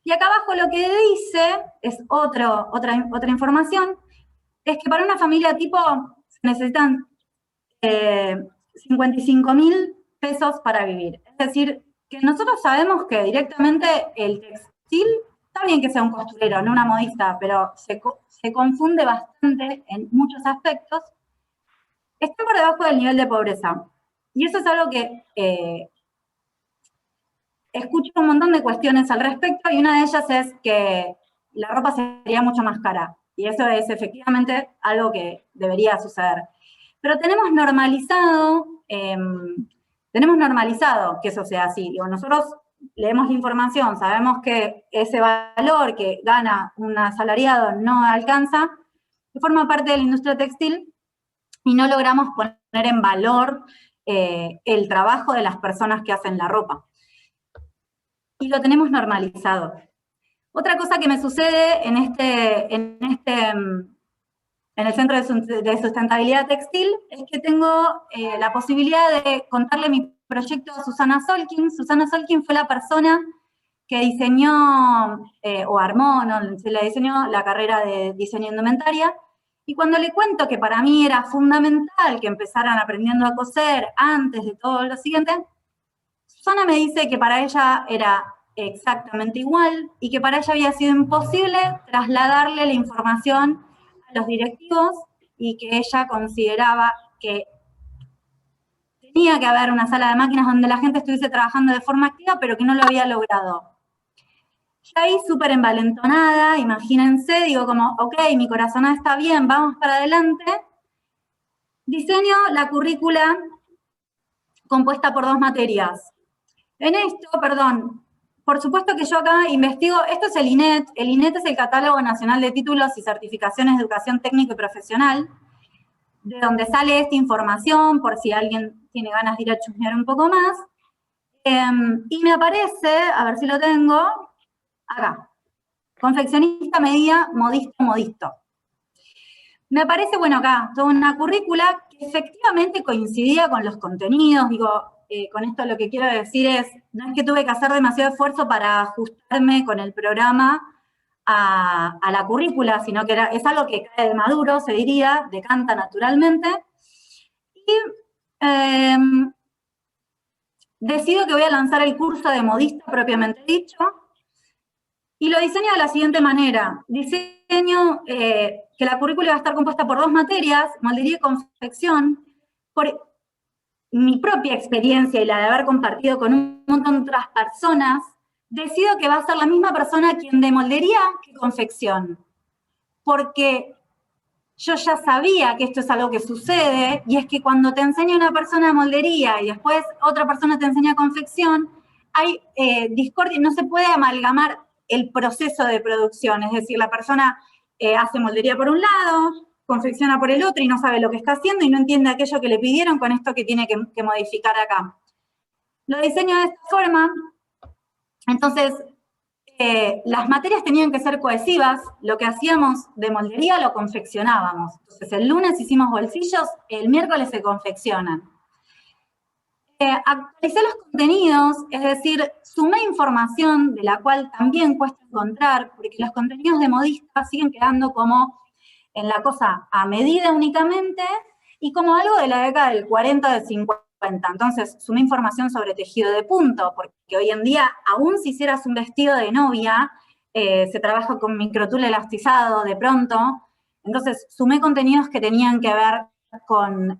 Y acá abajo lo que dice, es otra información, es que para una familia tipo se necesitan 55.000 pesos para vivir. Es decir, que nosotros sabemos que directamente el textil, está bien que sea un costurero, no una modista, pero se confunde bastante en muchos aspectos, está por debajo del nivel de pobreza. Y eso es algo que escucho un montón de cuestiones al respecto, y una de ellas es que la ropa sería mucho más cara. Y eso es efectivamente algo que debería suceder. Pero tenemos normalizado que eso sea así. Digo, nosotros leemos la información, sabemos que ese valor que gana un asalariado no alcanza, que forma parte de la industria textil, y no logramos poner en valor el trabajo de las personas que hacen la ropa. Y lo tenemos normalizado. Otra cosa que me sucede en el Centro de Sustentabilidad Textil es que tengo la posibilidad de contarle mi proyecto a Susana Solkin. Susana Solkin fue la persona que diseñó, o armó, no, se le diseñó la carrera de diseño indumentaria, y cuando le cuento que para mí era fundamental que empezaran aprendiendo a coser antes de todo lo siguiente, Susana me dice que para ella era exactamente igual y que para ella había sido imposible trasladarle la información a los directivos, y que ella consideraba que tenía que haber una sala de máquinas donde la gente estuviese trabajando de forma activa, pero que no lo había logrado. Yo ahí súper envalentonada, imagínense, digo como, ok, mi corazonada está bien, vamos para adelante. Diseño la currícula compuesta por 2 materias. En esto, perdón, por supuesto que yo acá investigo, esto es el INET es el Catálogo Nacional de Títulos y Certificaciones de Educación Técnica y Profesional, de donde sale esta información, por si alguien tiene ganas de ir a chusmear un poco más. Y me aparece, a ver si lo tengo, acá, confeccionista medida, modisto, modisto. Me aparece, bueno, acá, toda una currícula que efectivamente coincidía con los contenidos, digo, con esto lo que quiero decir es, no es que tuve que hacer demasiado esfuerzo para ajustarme con el programa a la currícula, sino que es algo que cae de maduro, se diría, decanta naturalmente. Y decido que voy a lanzar el curso de modista propiamente dicho, y lo diseño de la siguiente manera. Diseño que la currícula va a estar compuesta por 2 materias, moldería y confección. Por mi propia experiencia y la de haber compartido con un montón de otras personas, decido que va a ser la misma persona quien de moldería que confección. Porque yo ya sabía que esto es algo que sucede, y es que cuando te enseña una persona moldería y después otra persona te enseña confección, hay discordia, no se puede amalgamar el proceso de producción, es decir, la persona hace moldería por un lado, confecciona por el otro y no sabe lo que está haciendo y no entiende aquello que le pidieron con esto que tiene que modificar acá. Lo diseño de esta forma, entonces las materias tenían que ser cohesivas, lo que hacíamos de moldería lo confeccionábamos. Entonces el lunes hicimos bolsillos, el miércoles se confeccionan. Actualicé los contenidos, es decir, sumé información de la cual también cuesta encontrar, porque los contenidos de modista siguen quedando como en la cosa a medida únicamente, y como algo de la década del 40, del 50. Entonces, sumé información sobre tejido de punto, porque hoy en día, aún si hicieras un vestido de novia, se trabaja con microtul elastizado de pronto. Entonces, sumé contenidos que tenían que ver con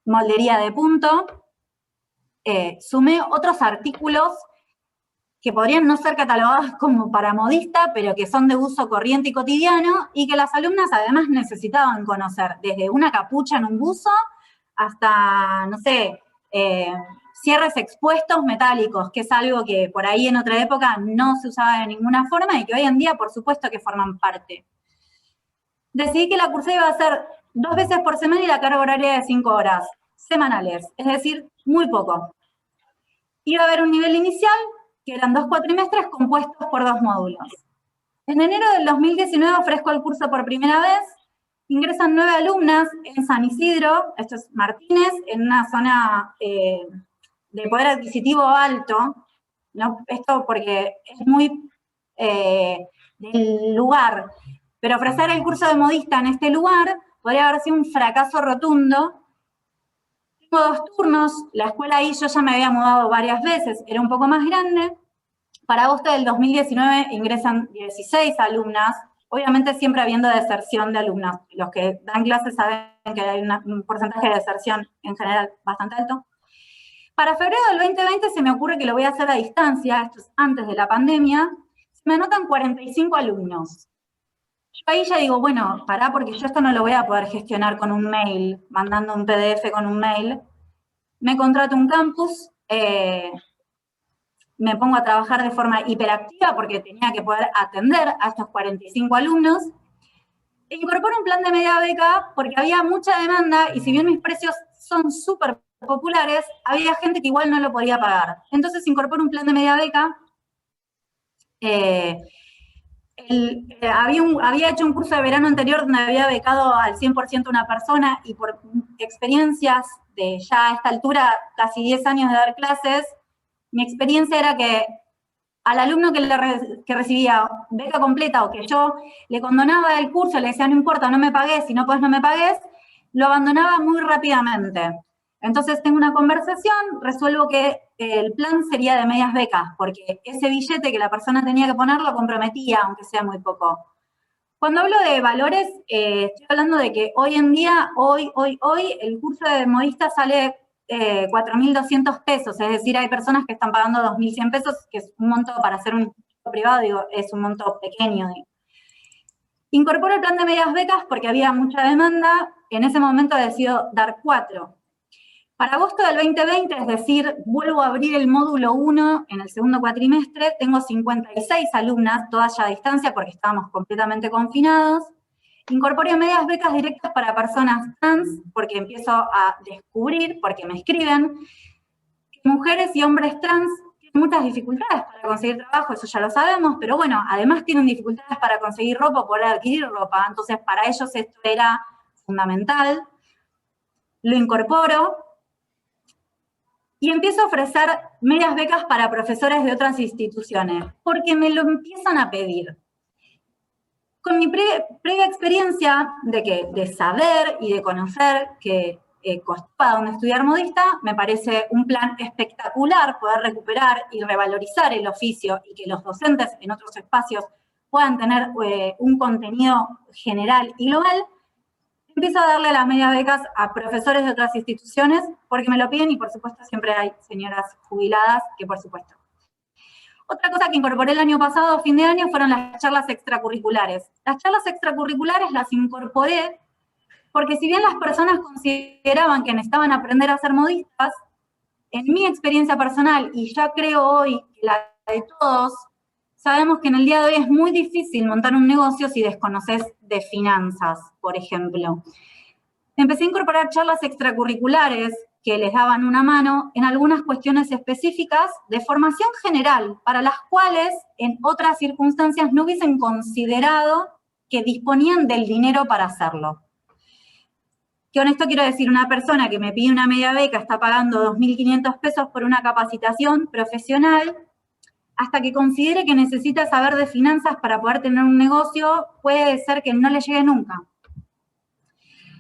moldería de punto. Sumé otros artículos que podrían no ser catalogados como para modista, pero que son de uso corriente y cotidiano, y que las alumnas además necesitaban conocer, desde una capucha en un buzo hasta, no sé, cierres expuestos metálicos, que es algo que por ahí en otra época no se usaba de ninguna forma y que hoy en día por supuesto que forman parte. Decidí que la cursada iba a ser 2 veces por semana y la carga horaria de 5 horas semanales, es decir, muy poco. Iba a haber un nivel inicial, que eran 2 cuatrimestres compuestos por 2 módulos. En enero del 2019 ofrezco el curso por primera vez, ingresan 9 alumnas en San Isidro, esto es Martínez, en una zona de poder adquisitivo alto, ¿no? Esto porque es muy del lugar, pero ofrecer el curso de modista en este lugar podría haber sido un fracaso rotundo. Tengo 2 turnos, la escuela ahí yo ya me había mudado varias veces, era un poco más grande. Para agosto del 2019 ingresan 16 alumnas, obviamente siempre habiendo deserción de alumnas. Los que dan clases saben que hay un porcentaje de deserción en general bastante alto. Para febrero del 2020 se me ocurre que lo voy a hacer a distancia, esto es antes de la pandemia, se me anotan 45 alumnos. Yo ahí ya digo, bueno, pará, porque yo esto no lo voy a poder gestionar con un mail, mandando un PDF con un mail. Me contrato un campus, me pongo a trabajar de forma hiperactiva porque tenía que poder atender a estos 45 alumnos. E incorporo un plan de media beca porque había mucha demanda y si bien mis precios son súper populares, había gente que igual no lo podía pagar. Entonces incorporo un plan de media beca. Había hecho un curso de verano anterior donde había becado al 100% una persona y por experiencias de ya a esta altura, casi 10 años de dar clases, mi experiencia era que al alumno que recibía beca completa o que yo le condonaba el curso, le decía no importa, no me pagues, si no puedes no me pagues, lo abandonaba muy rápidamente. Entonces tengo una conversación, resuelvo que el plan sería de medias becas, porque ese billete que la persona tenía que poner lo comprometía, aunque sea muy poco. Cuando hablo de valores, estoy hablando de que hoy en día, hoy, el curso de modista sale 4.200 pesos, es decir, hay personas que están pagando 2.100 pesos, que es un monto para hacer un privado, digo, es un monto pequeño. Digo. Incorporo el plan de medias becas porque había mucha demanda, en ese momento decido dar 4. Para agosto del 2020, es decir, vuelvo a abrir el módulo 1 en el segundo cuatrimestre, tengo 56 alumnas, todas ya a distancia porque estábamos completamente confinados. Incorporé medias becas directas para personas trans, porque empiezo a descubrir, porque me escriben, que mujeres y hombres trans tienen muchas dificultades para conseguir trabajo, eso ya lo sabemos, pero bueno, además tienen dificultades para conseguir ropa, poder adquirir ropa, entonces para ellos esto era fundamental. Lo incorporo y empiezo a ofrecer medias becas para profesores de otras instituciones, porque me lo empiezan a pedir. Con mi previa experiencia de saber y de conocer que costaba donde estudiar modista, me parece un plan espectacular poder recuperar y revalorizar el oficio y que los docentes en otros espacios puedan tener un contenido general y global. Empiezo a darle las medias becas a profesores de otras instituciones porque me lo piden y por supuesto siempre hay señoras jubiladas que por supuesto. Otra cosa que incorporé el año pasado, a fin de año, fueron las charlas extracurriculares. Las charlas extracurriculares las incorporé porque si bien las personas consideraban que necesitaban aprender a ser modistas, en mi experiencia personal, y ya creo hoy que la de todos, sabemos que en el día de hoy es muy difícil montar un negocio si desconoces de finanzas, por ejemplo. Empecé a incorporar charlas extracurriculares que les daban una mano en algunas cuestiones específicas de formación general, para las cuales en otras circunstancias no hubiesen considerado que disponían del dinero para hacerlo. Que con esto quiero decir, una persona que me pide una media beca está pagando 2.500 pesos por una capacitación profesional, hasta que considere que necesita saber de finanzas para poder tener un negocio, puede ser que no le llegue nunca.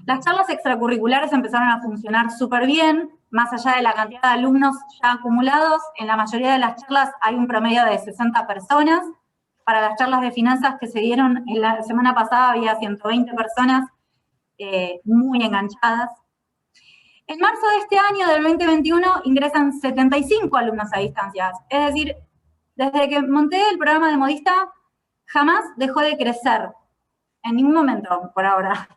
Las charlas extracurriculares empezaron a funcionar súper bien, más allá de la cantidad de alumnos ya acumulados, en la mayoría de las charlas hay un promedio de 60 personas. Para las charlas de finanzas que se dieron en la semana pasada había 120 personas muy enganchadas. En marzo de este año, del 2021, ingresan 75 alumnos a distancia. Es decir, desde que monté el programa de modista, jamás dejó de crecer, en ningún momento, por ahora.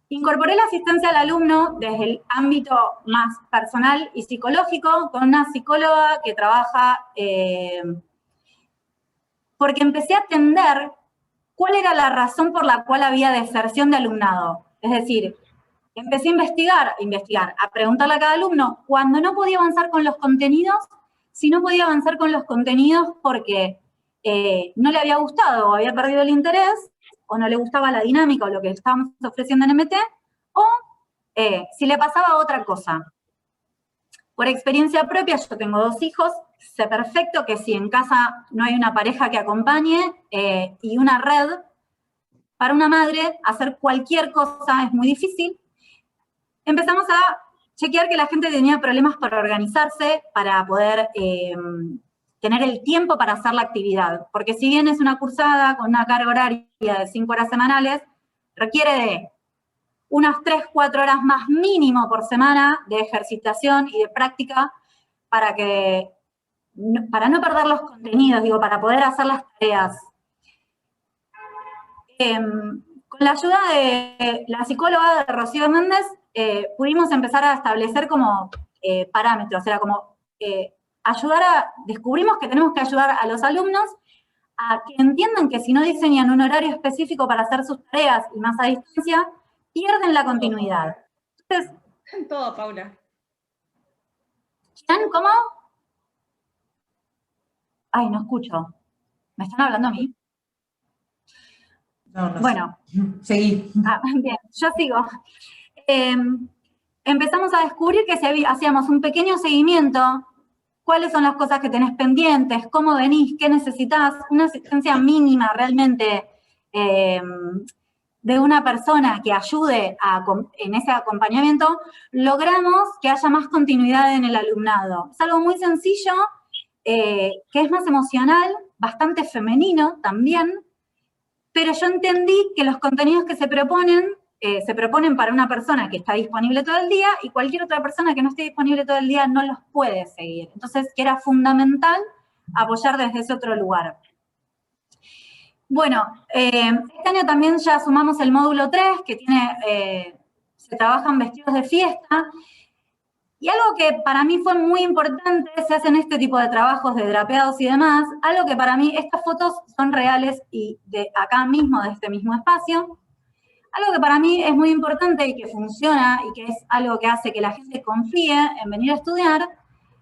Incorporé la asistencia al alumno desde el ámbito más personal y psicológico con una psicóloga que trabaja, porque empecé a entender cuál era la razón por la cual había deserción de alumnado. Es decir, empecé a investigar, a preguntarle a cada alumno cuando no podía avanzar con los contenidos, si no podía avanzar con los contenidos porque no le había gustado o había perdido el interés, o no le gustaba la dinámica o lo que estábamos ofreciendo en MT, o si le pasaba otra cosa. Por experiencia propia, yo tengo 2 hijos, sé perfecto que si en casa no hay una pareja que acompañe y una red, para una madre hacer cualquier cosa es muy difícil. Empezamos a chequear que la gente tenía problemas para organizarse, para poder tener el tiempo para hacer la actividad. Porque si bien es una cursada con una carga horaria de 5 horas semanales, requiere de unas 3-4 horas más mínimo por semana de ejercitación y de práctica para no perder los contenidos, digo, para poder hacer las tareas. Con la ayuda de la psicóloga de Rocío Méndez, pudimos empezar a establecer como parámetros, era como descubrimos que tenemos que ayudar a los alumnos a que entiendan que si no diseñan un horario específico para hacer sus tareas y más a distancia, pierden la continuidad. Entonces,
todo, Paula.
¿Están cómo? Ay, no escucho. ¿Me están hablando a mí?
No, no
bueno.
Seguí.
Bien, yo sigo. Empezamos a descubrir que si hacíamos un pequeño seguimiento, cuáles son las cosas que tenés pendientes, cómo venís, qué necesitas, una asistencia mínima realmente de una persona que ayude en ese acompañamiento, logramos que haya más continuidad en el alumnado. Es algo muy sencillo, que es más emocional, bastante femenino también, pero yo entendí que los contenidos que se proponen para una persona que está disponible todo el día y cualquier otra persona que no esté disponible todo el día no los puede seguir. Entonces, que era fundamental apoyar desde ese otro lugar. Bueno, este año también ya sumamos el módulo 3, que tiene, se trabajan vestidos de fiesta, y algo que para mí fue muy importante, se hacen este tipo de trabajos de drapeados y demás, algo que para mí, estas fotos son reales y de acá mismo, de este mismo espacio, algo que para mí es muy importante y que funciona y que es algo que hace que la gente confíe en venir a estudiar,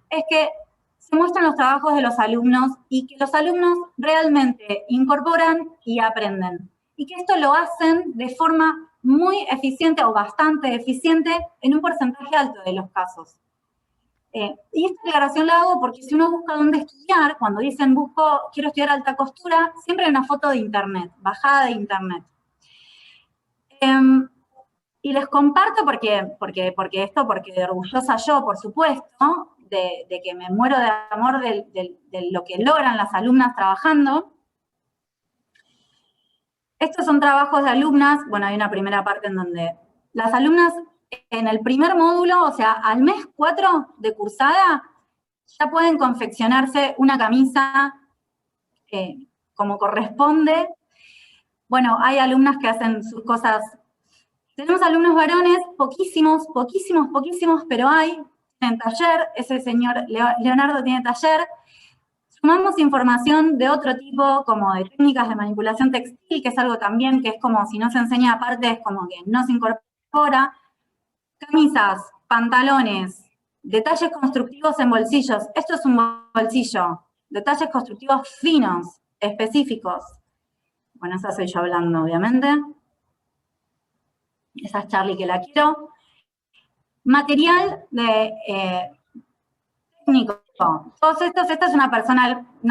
es que se muestran los trabajos de los alumnos y que los alumnos realmente incorporan y aprenden. Y que esto lo hacen de forma muy eficiente o bastante eficiente en un porcentaje alto de los casos. Y esta aclaración la hago porque si uno busca dónde estudiar, cuando dicen quiero estudiar alta costura, siempre hay una foto de internet, bajada de internet. Y les comparto porque orgullosa yo, por supuesto, de que me muero de amor de lo que logran las alumnas trabajando. Estos son trabajos de alumnas, bueno, hay una primera parte en donde las alumnas en el primer módulo, o sea, al mes 4 de cursada, ya pueden confeccionarse una camisa como corresponde. Bueno, hay alumnas que hacen sus cosas. Tenemos alumnos varones, poquísimos, pero hay, en taller, ese señor Leonardo tiene taller. Sumamos información de otro tipo, como de técnicas de manipulación textil, que es algo también que es como si no se enseña aparte, es como que no se incorpora. Camisas, pantalones, detalles constructivos en bolsillos. Esto es un bolsillo. Detalles constructivos finos, específicos. Bueno, esa soy yo hablando, obviamente. Esa es Charlie que la quiero. Material de técnico. Todos estos, esta es una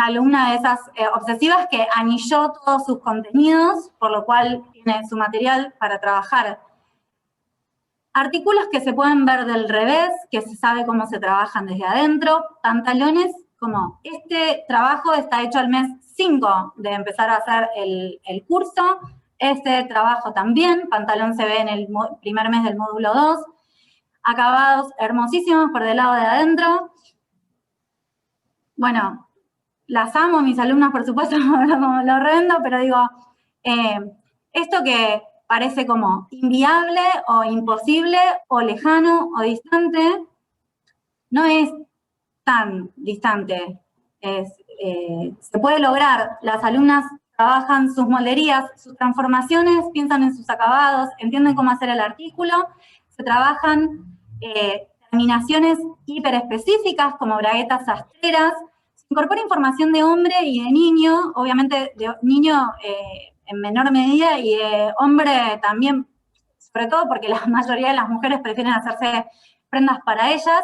alumna de esas obsesivas que anilló todos sus contenidos, por lo cual tiene su material para trabajar. Artículos que se pueden ver del revés, que se sabe cómo se trabajan desde adentro. Pantalones, como este trabajo está hecho al mes 5 de empezar a hacer el curso. Este trabajo también, pantalón se ve en el primer mes del módulo 2. Acabados hermosísimos por del lado de adentro. Bueno, las amo, mis alumnas, por supuesto, como lo revendo, pero digo, esto que parece como inviable o imposible o lejano o distante, no es tan distante. Se puede lograr. Las alumnas trabajan sus molderías, sus transformaciones, piensan en sus acabados, entienden cómo hacer el artículo, se trabajan terminaciones hiperespecíficas como braguetas sastreras, se incorpora información de hombre y de niño, obviamente de niño en menor medida y de hombre también, sobre todo porque la mayoría de las mujeres prefieren hacerse prendas para ellas,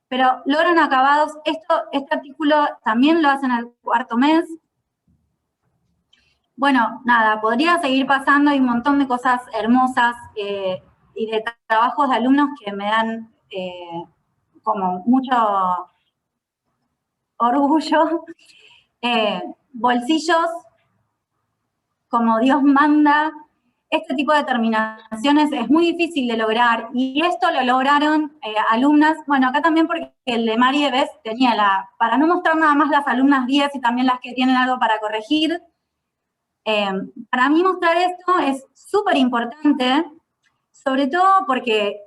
pero logran acabados. Este artículo también lo hacen al cuarto mes. Bueno, nada, podría seguir pasando, hay un montón de cosas hermosas y de trabajos de alumnos que me dan como mucho orgullo. Bolsillos, como Dios manda. Este tipo de terminaciones es muy difícil de lograr, y esto lo lograron alumnas, bueno, acá también porque el de Marie Bess tenía para no mostrar nada más las alumnas 10 y también las que tienen algo para corregir, para mí mostrar esto es súper importante, sobre todo porque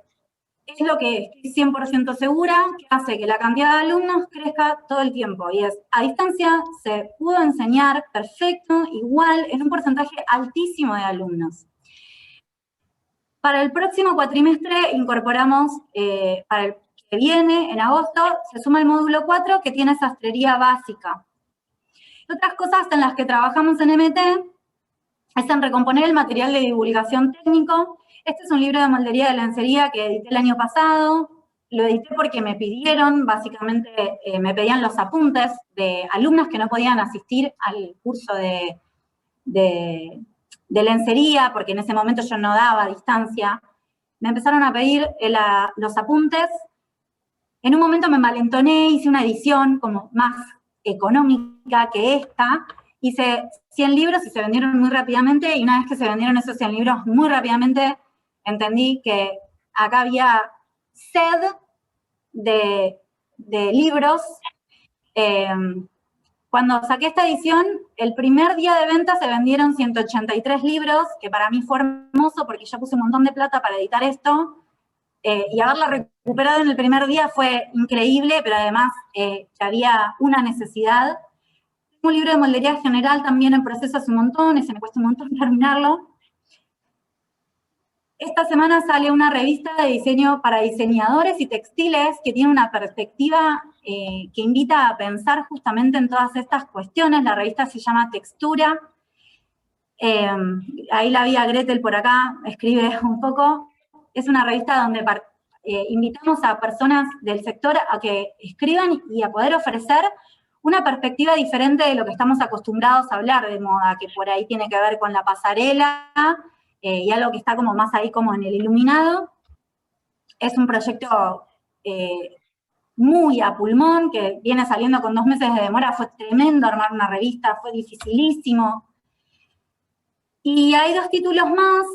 es lo que estoy 100% segura que hace que la cantidad de alumnos crezca todo el tiempo, y es, a distancia se pudo enseñar perfecto, igual, en un porcentaje altísimo de alumnos. Para el próximo cuatrimestre incorporamos, para el que viene, en agosto, se suma el módulo 4 que tiene sastrería básica. Otras cosas en las que trabajamos en MT es en recomponer el material de divulgación técnico. Este es un libro de moldería de lencería que edité el año pasado. Lo edité porque me pidieron, básicamente me pedían los apuntes de alumnas que no podían asistir al curso de lencería, porque en ese momento yo no daba a distancia. Me empezaron a pedir los apuntes. En un momento me malentoné, hice una edición como más económica que esta. Hice 100 libros y se vendieron muy rápidamente, y una vez que se vendieron esos 100 libros muy rápidamente, entendí que acá había sed de libros. Cuando saqué esta edición, el primer día de venta se vendieron 183 libros, que para mí fue hermoso porque yo puse un montón de plata para editar esto, y haberla recuperado en el primer día fue increíble, pero además que había una necesidad. Un libro de moldería general también en proceso hace un montón, ese me cuesta un montón terminarlo. Esta semana sale una revista de diseño para diseñadores y textiles que tiene una perspectiva que invita a pensar justamente en todas estas cuestiones. La revista se llama Textura. Ahí la vi a Gretel por acá, escribe un poco. Es una revista donde invitamos a personas del sector a que escriban y a poder ofrecer una perspectiva diferente de lo que estamos acostumbrados a hablar de moda, que por ahí tiene que ver con la pasarela, y algo que está como más ahí como en el iluminado. Es un proyecto muy a pulmón, que viene saliendo con 2 meses de demora. Fue tremendo armar una revista, fue dificilísimo. Y hay 2 títulos más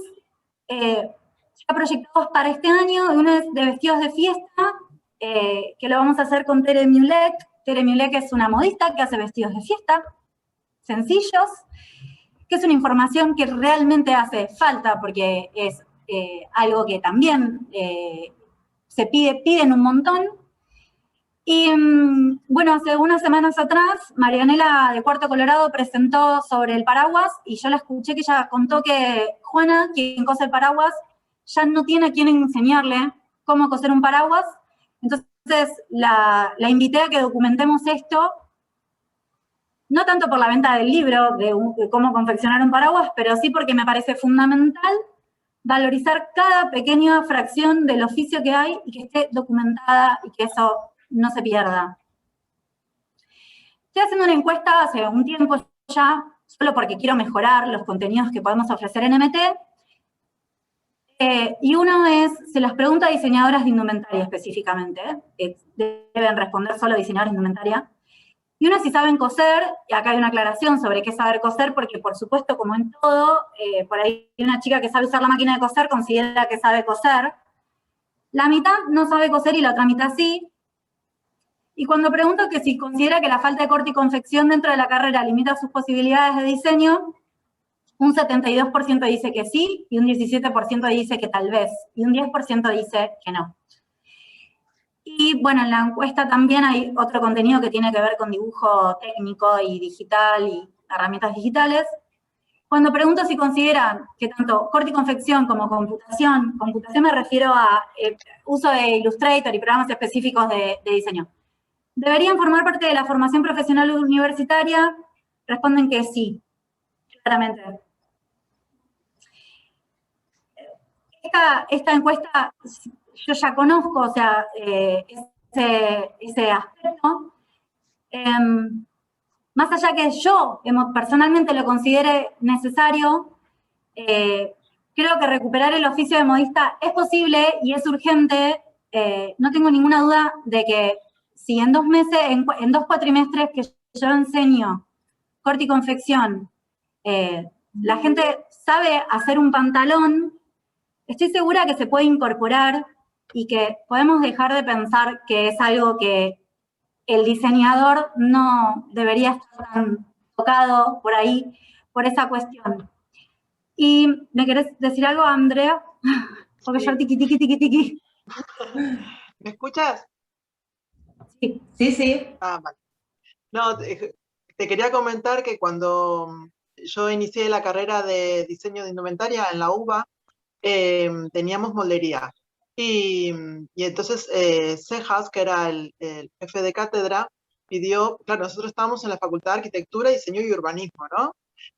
ya proyectados para este año. Uno es de vestidos de fiesta, que lo vamos a hacer con Tere Mulek. Tere Mulek es una modista que hace vestidos de fiesta, sencillos, que es una información que realmente hace falta porque es algo que también se piden un montón. Y bueno, hace unas semanas atrás, Marianela de Cuarto Colorado presentó sobre el paraguas y yo la escuché que ella contó que Juana, quien cose el paraguas, ya no tiene a quien enseñarle cómo coser un paraguas. Entonces la invité a que documentemos esto, no tanto por la venta del libro de cómo confeccionar un paraguas, pero sí porque me parece fundamental valorizar cada pequeña fracción del oficio que hay y que esté documentada y que eso no se pierda. Estoy haciendo una encuesta hace un tiempo ya, solo porque quiero mejorar los contenidos que podemos ofrecer en MT, y uno es, se las pregunta a diseñadoras de indumentaria específicamente, deben responder solo diseñadoras de indumentaria, y uno si saben coser, y acá hay una aclaración sobre qué saber coser, porque por supuesto, como en todo, por ahí una chica que sabe usar la máquina de coser considera que sabe coser, la mitad no sabe coser y la otra mitad sí. Y cuando pregunto que si considera que la falta de corte y confección dentro de la carrera limita sus posibilidades de diseño, un 72% dice que sí, y un 17% dice que tal vez, y un 10% dice que no. Y bueno, en la encuesta también hay otro contenido que tiene que ver con dibujo técnico y digital y herramientas digitales. Cuando pregunto si consideran que tanto corte y confección como computación me refiero a uso de Illustrator y programas específicos de diseño, ¿deberían formar parte de la formación profesional universitaria? Responden que sí, claramente. Esta encuesta yo ya conozco, o sea, ese aspecto. Más allá que yo personalmente lo considere necesario, creo que recuperar el oficio de modista es posible y es urgente. No tengo ninguna duda de que si en 2 meses, en 2 cuatrimestres que yo enseño corte y confección, la gente sabe hacer un pantalón, estoy segura que se puede incorporar y que podemos dejar de pensar que es algo que el diseñador no debería estar tan tocado por ahí, por esa cuestión. ¿Y me querés decir algo, Andrea? Porque sí. Yo tiqui.
¿Me escuchas?
Sí.
Sí.
Ah, vale. No, te quería comentar que cuando yo inicié la carrera de diseño de indumentaria en la UBA, teníamos moldería. Y entonces Cejas, que era el jefe de cátedra, pidió, claro, nosotros estábamos en la Facultad de Arquitectura, Diseño y Urbanismo, ¿no?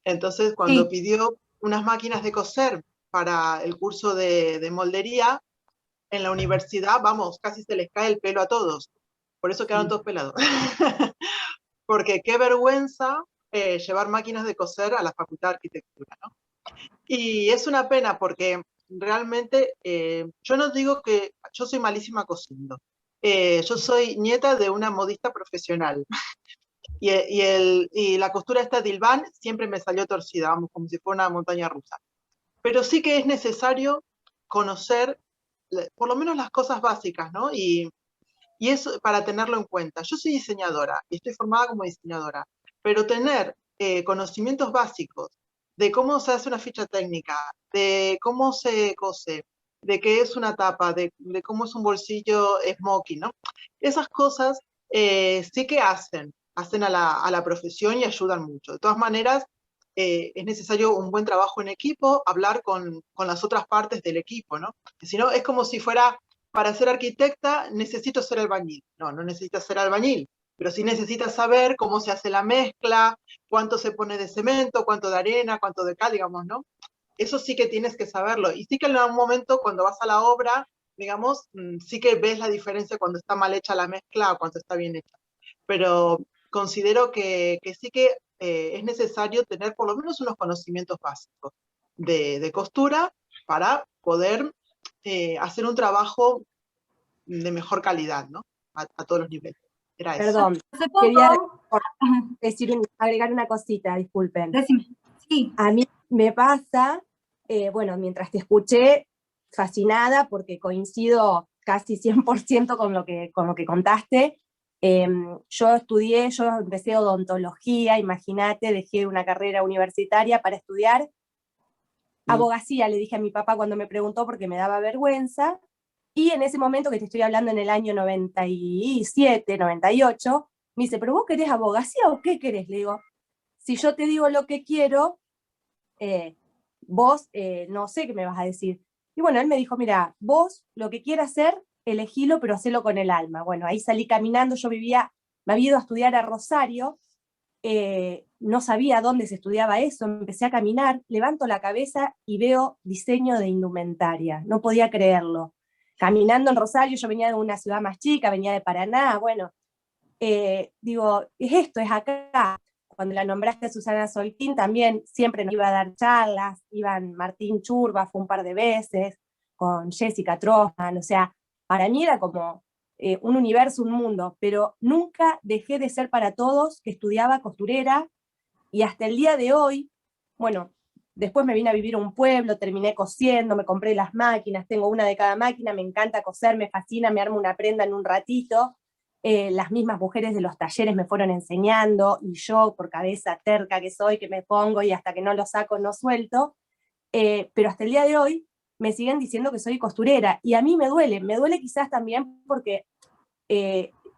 Entonces cuando pidió unas máquinas de coser para el curso de moldería, en la universidad, vamos, casi se les cae el pelo a todos. Por eso quedaron todos pelados. Porque qué vergüenza llevar máquinas de coser a la Facultad de Arquitectura, ¿no? Y es una pena porque realmente yo no digo que yo soy malísima cosiendo. Yo soy nieta de una modista profesional. Y la costura esta de Ilvan siempre me salió torcida, vamos, como si fuera una montaña rusa. Pero sí que es necesario conocer por lo menos las cosas básicas, ¿no? Y eso para tenerlo en cuenta. Yo soy diseñadora y estoy formada como diseñadora, pero tener conocimientos básicos de cómo se hace una ficha técnica, de cómo se cose, de qué es una tapa, de cómo es un bolsillo smoking, ¿no? Esas cosas sí que hacen a la profesión y ayudan mucho. De todas maneras, es necesario un buen trabajo en equipo, hablar con las otras partes del equipo, ¿no? Si no, es como si fuera, para ser arquitecta necesito ser albañil. No, no necesitas ser albañil, pero sí necesitas saber cómo se hace la mezcla, cuánto se pone de cemento, cuánto de arena, cuánto de cal, digamos, ¿no? Eso sí que tienes que saberlo. Y sí que en algún momento cuando vas a la obra, digamos, sí que ves la diferencia cuando está mal hecha la mezcla o cuando está bien hecha. Pero considero que sí que es necesario tener por lo menos unos conocimientos básicos de costura para poder hacer un trabajo de mejor calidad, ¿no? A todos los niveles. Era eso.
Perdón,
Hace
quería
poco,
agregar una cosita, disculpen.
decime, sí.
A mí me pasa, bueno, mientras te escuché, fascinada, porque coincido casi 100% con lo que contaste. Yo empecé odontología, imagínate, dejé una carrera universitaria para estudiar abogacía, le dije a mi papá cuando me preguntó porque me daba vergüenza, y en ese momento, que te estoy hablando en el año 97, 98, me dice, ¿pero vos querés abogacía o qué querés? Le digo, si yo te digo lo que quiero, vos no sé qué me vas a decir. Y bueno, él me dijo, mira, vos lo que quieras hacer, elegilo, pero hacelo con el alma. Bueno, ahí salí caminando, me había ido a estudiar a Rosario, no sabía dónde se estudiaba eso, empecé a caminar, levanto la cabeza y veo diseño de indumentaria, no podía creerlo. Caminando en Rosario, yo venía de una ciudad más chica, venía de Paraná, bueno, digo, es esto, es acá. Cuando la nombraste a Susana Solquín, también siempre nos iba a dar charlas, iban Martín Churba, fue un par de veces, con Jessica Trossman, o sea, para mí era como un universo, un mundo, pero nunca dejé de ser para todos, que estudiaba costurera, y hasta el día de hoy, bueno, después me vine a vivir a un pueblo, terminé cosiendo, me compré las máquinas, tengo una de cada máquina, me encanta coser, me fascina, me armo una prenda en un ratito. Las mismas mujeres de los talleres me fueron enseñando, y yo, por cabeza terca que soy, que me pongo y hasta que no lo saco no suelto, pero hasta el día de hoy me siguen diciendo que soy costurera, y a mí me duele quizás también porque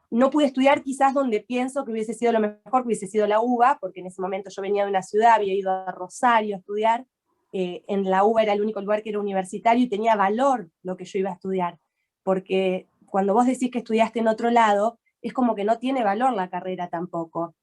no pude estudiar quizás donde pienso que hubiese sido lo mejor, que hubiese sido la UBA, porque en ese momento yo venía de una ciudad, había ido a Rosario a estudiar, en la UBA era el único lugar que era universitario y tenía valor lo que yo iba a estudiar, porque cuando vos decís que estudiaste en otro lado, es como que no tiene valor la carrera tampoco.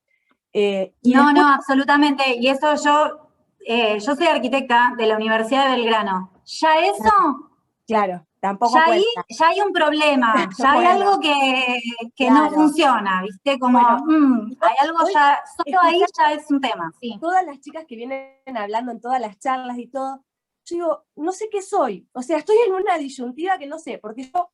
No, absolutamente, y eso yo soy arquitecta de la Universidad de Belgrano. Ya eso,
claro, tampoco cuenta.
ya hay un problema, ya
Bueno,
hay algo que
claro.
no funciona, ¿viste? Como,
Bueno,
hay algo ya, solo ahí ya es un tema, sí.
Todas las chicas que vienen hablando en todas las charlas y todo, yo digo, no sé qué soy, o sea, estoy en una disyuntiva que no sé, porque yo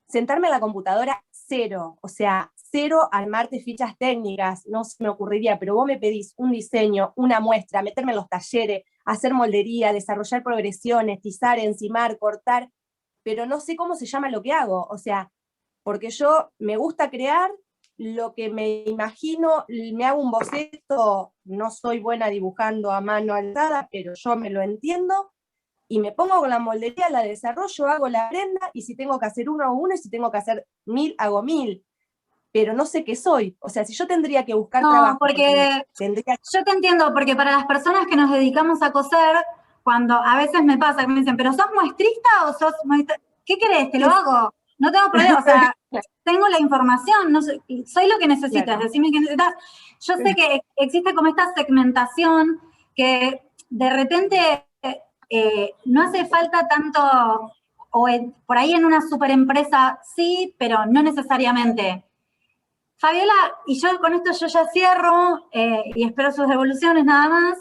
sentarme a la computadora, cero, o sea, cero armarte fichas técnicas, no se me ocurriría, pero vos me pedís un diseño, una muestra, meterme en los talleres, hacer moldería, desarrollar progresiones, tizar, encimar, cortar, pero no sé cómo se llama lo que hago, o sea, porque yo me gusta crear lo que me imagino, me hago un boceto, no soy buena dibujando a mano alzada, pero yo me lo entiendo, y me pongo con la moldería, la desarrollo, hago la prenda, y si tengo que hacer uno, hago uno, y si tengo que hacer 1000, hago 1000. Pero no sé qué soy. O sea, si yo tendría que buscar trabajo...
Porque yo te entiendo, porque para las personas que nos dedicamos a coser, cuando a veces me pasa que me dicen, ¿pero sos muestrista o sos muestrista? ¿Qué querés? Te lo hago. No tengo problema, o sea, tengo la información, no sé, soy lo que necesitas, claro. Decime qué necesitas. Yo sé que existe como esta segmentación que de repente no hace falta tanto, o por ahí en una super empresa sí, pero no necesariamente. Fabiola, y yo con esto yo ya cierro y espero sus devoluciones nada más.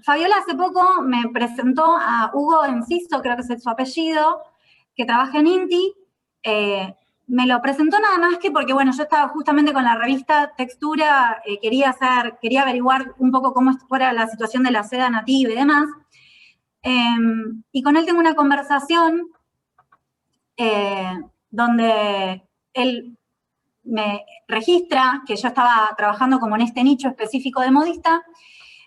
Fabiola hace poco me presentó a Hugo Enciso, creo que es su apellido, que trabaja en INTI. Me lo presentó nada más que porque, bueno, yo estaba justamente con la revista Textura, quería averiguar un poco cómo fuera la situación de la seda nativa y demás. Y con él tengo una conversación donde él me registra que yo estaba trabajando como en este nicho específico de modista,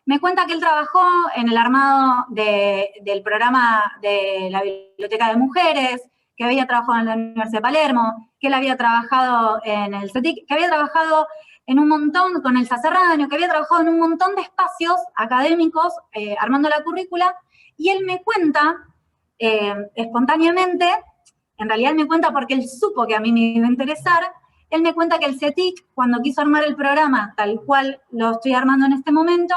me cuenta que él trabajó en el armado del programa de la Biblioteca de Mujeres, que había trabajado en la Universidad de Palermo, que él había trabajado en el CETIC, que había trabajado en un montón con el Sacerranio, que había trabajado en un montón de espacios académicos armando la currícula, y él me cuenta espontáneamente, en realidad él me cuenta porque él supo que a mí me iba a interesar, él me cuenta que el CETIC, cuando quiso armar el programa tal cual lo estoy armando en este momento,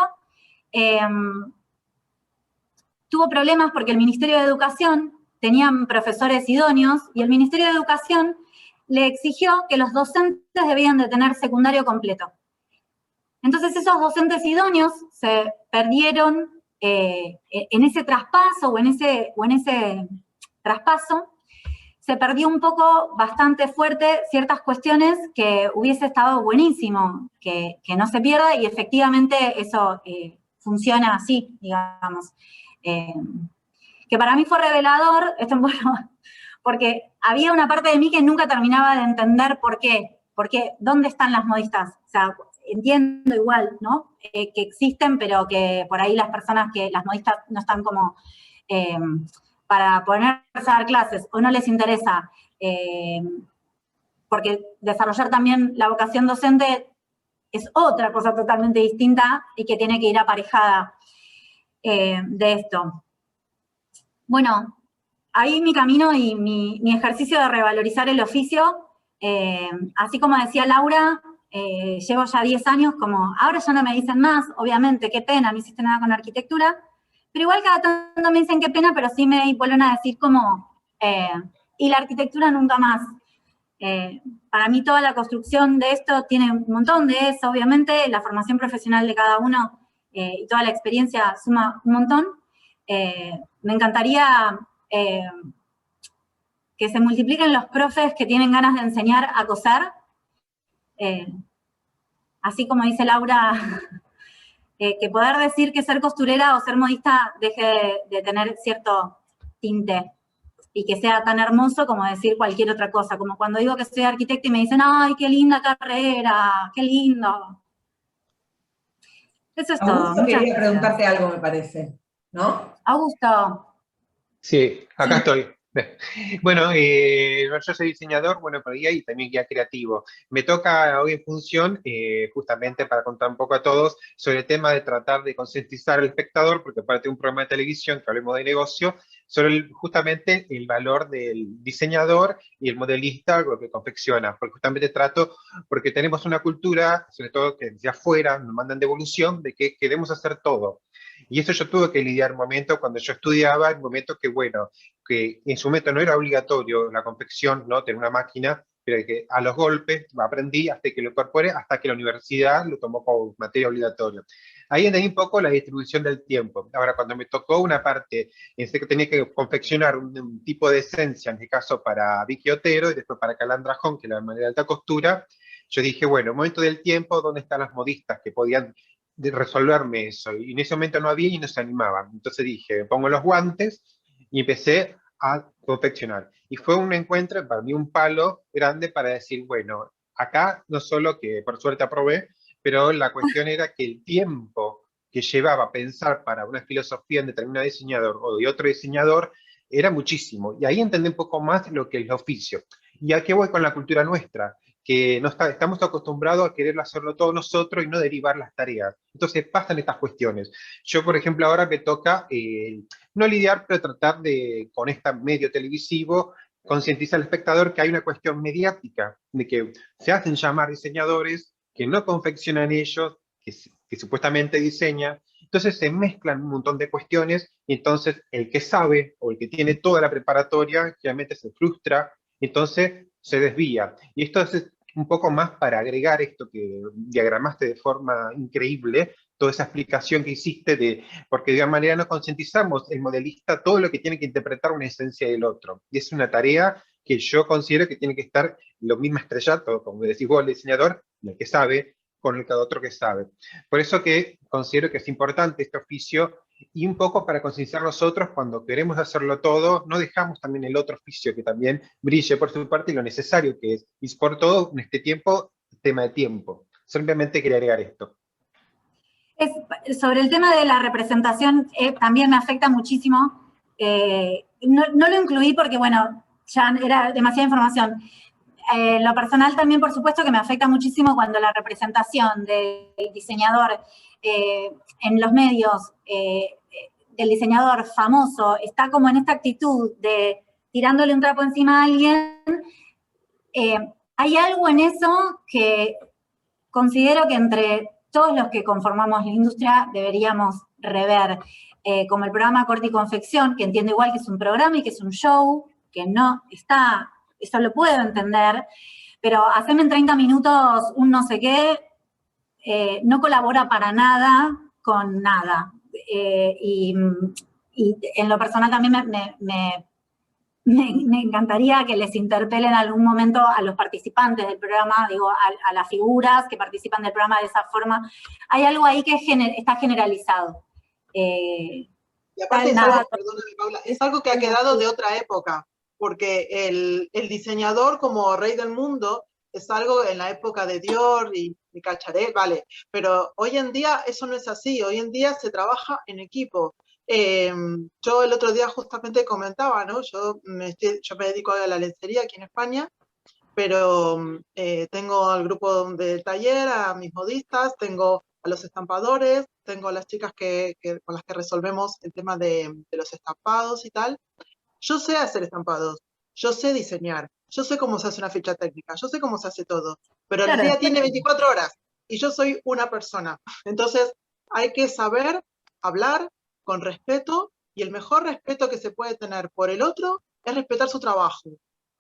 tuvo problemas porque el Ministerio de Educación tenían profesores idóneos y el Ministerio de Educación le exigió que los docentes debían de tener secundario completo. Entonces esos docentes idóneos se perdieron en ese traspaso o en ese traspaso, se perdió un poco bastante fuerte ciertas cuestiones que hubiese estado buenísimo que no se pierda, y efectivamente eso funciona así, digamos. Que para mí fue revelador, bueno, porque había una parte de mí que nunca terminaba de entender por qué, ¿dónde están las modistas? O sea, entiendo igual, ¿no? Que existen, pero que por ahí las modistas no están como para ponerse a dar clases, o no les interesa, porque desarrollar también la vocación docente es otra cosa totalmente distinta y que tiene que ir aparejada de esto. Bueno, ahí mi camino y mi ejercicio de revalorizar el oficio, así como decía Laura, llevo ya 10 años, como ahora ya no me dicen más, obviamente, qué pena, no hiciste nada con arquitectura, pero igual cada tanto me dicen qué pena, pero sí me vuelven a decir como, y la arquitectura nunca más. Para mí toda la construcción de esto tiene un montón de eso, obviamente, la formación profesional de cada uno y toda la experiencia suma un montón. Me encantaría que se multipliquen los profes que tienen ganas de enseñar a coser. Así como dice Laura, que poder decir que ser costurera o ser modista deje de tener cierto tinte y que sea tan hermoso como decir cualquier otra cosa. Como cuando digo que soy arquitecta y me dicen, ¡ay, qué linda carrera! ¡Qué lindo! Eso es todo.
Augusto quería preguntarte algo, me parece, ¿no?
Augusto.
Sí, acá
Sí.
estoy. Bueno, yo soy diseñador, bueno, por ahí y también guía creativo. Me toca hoy en función, justamente para contar un poco a todos, sobre el tema de tratar de concientizar al espectador, porque aparte de un programa de televisión que hablemos de negocio, sobre justamente el valor del diseñador y el modelista, lo que confecciona, porque justamente porque tenemos una cultura, sobre todo que desde afuera nos mandan devolución, de que queremos hacer todo. Y eso yo tuve que lidiar un momento cuando yo estudiaba, un momento que, bueno, que en su momento no era obligatorio la confección, ¿no? Tener una máquina, pero que a los golpes aprendí hasta que lo incorporé, hasta que la universidad lo tomó como materia obligatoria. Ahí entendí un poco la distribución del tiempo. Ahora, cuando me tocó una parte, pensé que tenía que confeccionar un tipo de esencia, en este caso para Vicky Otero, y después para Calandra Home, que era la manera de alta costura, yo dije, bueno, momento del tiempo, ¿dónde están las modistas que podían resolverme eso? Y en ese momento no había y no se animaban. Entonces dije, me pongo los guantes y empecé a confeccionar. Y fue un encuentro, para mí un palo grande para decir, bueno, acá no solo que por suerte aprobé, pero la cuestión era que el tiempo que llevaba a pensar para una filosofía en determinado diseñador o de otro diseñador era muchísimo. Y ahí entendí un poco más lo que es el oficio. ¿Y a qué voy con la cultura nuestra? Que no estamos acostumbrados a querer hacerlo todos nosotros y no derivar las tareas. Entonces pasan estas cuestiones. Yo, por ejemplo, ahora me toca no lidiar, pero tratar de, con este medio televisivo, concientizar al espectador que hay una cuestión mediática, de que se hacen llamar diseñadores, que no confeccionan ellos, que supuestamente diseñan. Entonces se mezclan un montón de cuestiones y entonces el que sabe o el que tiene toda la preparatoria realmente se frustra, entonces se desvía. Y esto es un poco más para agregar esto que diagramaste de forma increíble, toda esa explicación que hiciste, porque de alguna manera nos concientizamos el modelista todo lo que tiene que interpretar una esencia del otro. Y es una tarea que yo considero que tiene que estar lo mismo estrellato, como decís vos, el diseñador, el que sabe, con el cada otro que sabe. Por eso que considero que es importante este oficio Y un poco para concienciar nosotros, cuando queremos hacerlo todo, no dejamos también el otro oficio que también brille por su parte y lo necesario que es. Y por todo, en este tiempo, tema de tiempo. Simplemente quería agregar esto.
Sobre el tema de la representación, también me afecta muchísimo. No lo incluí porque, bueno, ya era demasiada información. Lo personal también, por supuesto, que me afecta muchísimo cuando la representación del diseñador en los medios, del diseñador famoso, está como en esta actitud de tirándole un trapo encima a alguien. Hay algo en eso que considero que entre todos los que conformamos la industria deberíamos rever, como el programa Corte y Confección, que entiendo igual que es un programa y que es un show, que no está, eso lo puedo entender, pero hacerme en 30 minutos un no sé qué, no colabora para nada con nada. Y en lo personal también me encantaría que les interpelen en algún momento a los participantes del programa, digo, a las figuras que participan del programa de esa forma. Hay algo ahí que está generalizado.
Y aparte es algo, perdóname, Paula, es algo que ha quedado de otra época, porque el diseñador como rey del mundo es algo en la época de Dior y Cacharel, vale, pero hoy en día eso no es así, hoy en día se trabaja en equipo. Yo el otro día justamente comentaba, ¿no? Yo me dedico a la lencería aquí en España, pero tengo al grupo del taller, a mis modistas, tengo a los estampadores, tengo a las chicas con las que resolvemos el tema de los estampados y tal. Yo sé hacer estampados, yo sé diseñar, yo sé cómo se hace una ficha técnica, yo sé cómo se hace todo, pero el día tiene 24 horas y yo soy una persona. Entonces hay que saber hablar con respeto, y el mejor respeto que se puede tener por el otro es respetar su trabajo.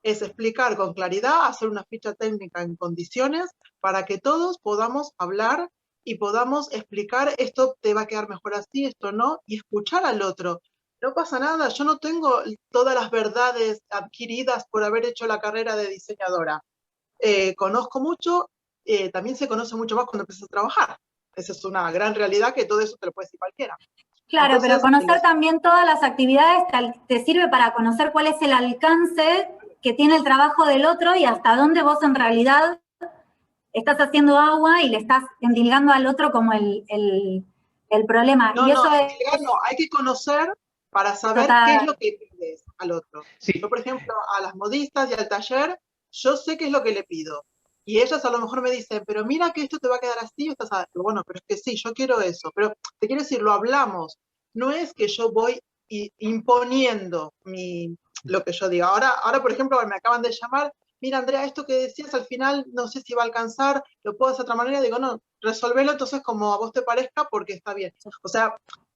Es explicar con claridad, hacer una ficha técnica en condiciones para que todos podamos hablar y podamos explicar esto te va a quedar mejor así, esto no, y escuchar al otro. No pasa nada, yo no tengo todas las verdades adquiridas por haber hecho la carrera de diseñadora. Conozco mucho, también se conoce mucho más cuando empiezas a trabajar. Esa es una gran realidad, que todo eso te lo puede decir cualquiera.
Claro, entonces, pero conocer también todas las actividades te sirve para conocer cuál es el alcance que tiene el trabajo del otro y hasta dónde vos en realidad estás haciendo agua y le estás endilgando al otro como el problema.
No,
y eso
no, hay que conocer para saber qué es lo que pides al otro. Sí. Yo, por ejemplo, a las modistas y al taller, yo sé qué es lo que le pido. Y ellas a lo mejor me dicen, pero mira que esto te va a quedar así, estás a... bueno, pero es que sí, yo quiero eso. Pero te quiero decir, lo hablamos. No es que yo voy imponiendo lo que yo diga. Ahora, por ejemplo, me acaban de llamar, mira, Andrea, esto que decías al final, no sé si va a alcanzar, lo puedo hacer de otra manera. Digo, no, resolvelo entonces como a vos te parezca porque está bien. O sea,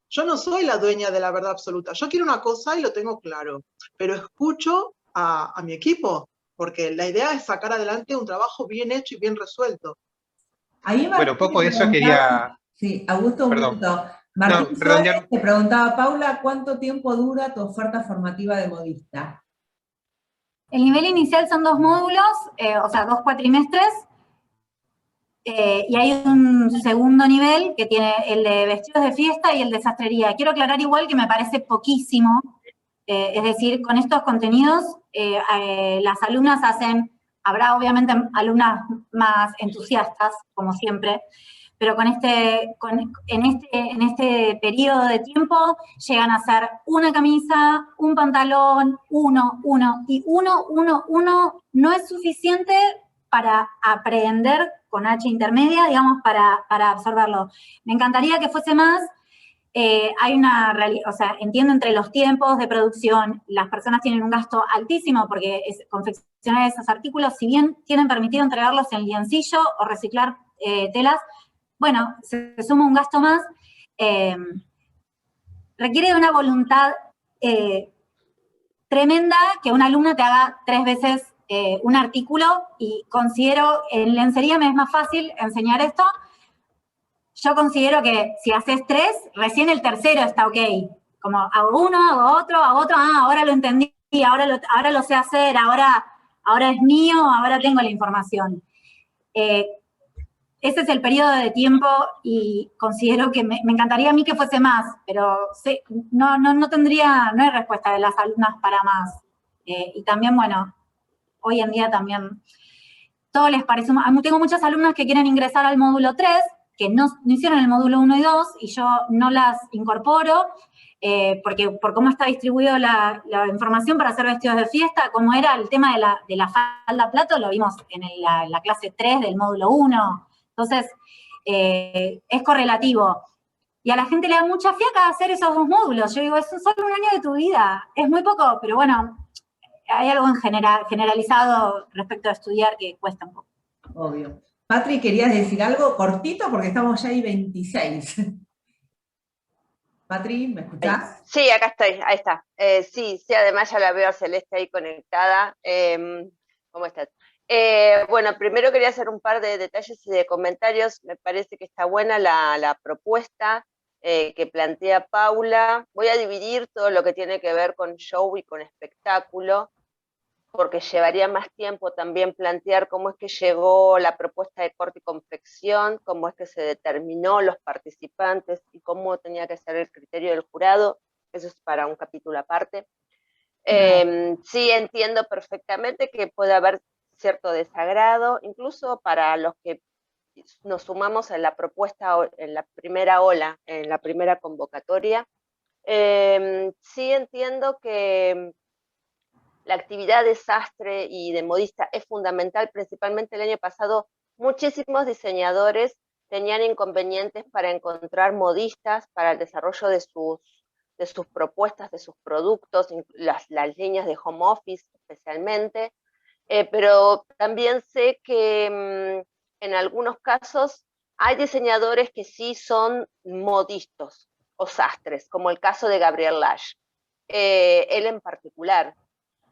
yo no soy la dueña de la verdad absoluta. Yo quiero una cosa y lo tengo claro, pero escucho a mi equipo, porque la idea es sacar adelante un trabajo bien hecho y bien resuelto.
Ahí Martín,
bueno, poco de eso quería...
Sí, Augusto, un minuto. Martín Suárez te preguntaba, Paula, ¿cuánto tiempo dura tu oferta formativa de modista?
El nivel inicial son 2 módulos, o sea, 2 cuatrimestres, y hay un segundo nivel que tiene el de vestidos de fiesta y el de sastrería. Quiero aclarar igual que me parece poquísimo, es decir, con estos contenidos las alumnas habrá obviamente alumnas más entusiastas, como siempre, pero en este periodo de tiempo llegan a hacer una camisa, un pantalón, uno, y uno no es suficiente para aprender con H intermedia, digamos, para absorberlo. Me encantaría que fuese más. Hay una realidad, o sea, entiendo entre los tiempos de producción, las personas tienen un gasto altísimo porque confeccionar esos artículos, si bien tienen permitido entregarlos en lienzillo o reciclar telas, bueno, se suma un gasto más, requiere de una voluntad tremenda que un alumno te haga 3 veces un artículo, y considero, en lencería me es más fácil enseñar esto. Yo considero que si haces 3, recién el tercero está ok. Como hago uno, hago otro, ahora lo entendí, ahora lo sé hacer, ahora es mío, ahora tengo la información. ese es el periodo de tiempo y considero que me encantaría a mí que fuese más, pero sí, no hay respuesta de las alumnas para más. Y también, bueno, hoy en día también todo les parece... Tengo muchas alumnas que quieren ingresar al módulo 3, que no hicieron el módulo 1 y 2, y yo no las incorporo, porque por cómo está distribuido la información para hacer vestidos de fiesta, como era el tema de la falda plato, lo vimos en la clase 3 del módulo 1. Entonces, es correlativo. Y a la gente le da mucha fiaca hacer esos dos módulos. Yo digo, es solo un año de tu vida. Es muy poco, pero bueno, hay algo generalizado respecto a estudiar que cuesta un poco.
Obvio. Patri, ¿querías decir algo cortito? Porque estamos ya ahí 26. Patri, ¿me escuchás?
Sí, acá estoy, ahí está. Sí, además ya la veo a Celeste ahí conectada. ¿Cómo estás? Bueno, primero quería hacer un par de detalles y de comentarios. Me parece que está buena la propuesta que plantea Paula. Voy a dividir todo lo que tiene que ver con show y con espectáculo, porque llevaría más tiempo también plantear cómo es que llegó la propuesta de corte y confección, cómo es que se determinó los participantes y cómo tenía que ser el criterio del jurado. Eso es para un capítulo aparte. Sí entiendo perfectamente que puede haber cierto desagrado, incluso para los que nos sumamos en la propuesta, en la primera ola, en la primera convocatoria. Sí entiendo que la actividad de sastre y de modista es fundamental. Principalmente el año pasado muchísimos diseñadores tenían inconvenientes para encontrar modistas para el desarrollo de sus propuestas, de sus productos, las líneas de home office especialmente, pero también sé que en algunos casos hay diseñadores que sí son modistas o sastres, como el caso de Gabriel Lash. Él en particular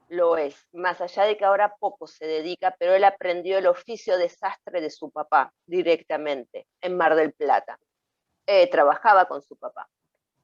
lo es, más allá de que ahora poco se dedica, pero él aprendió el oficio de sastre de su papá directamente en Mar del Plata. Trabajaba con su papá.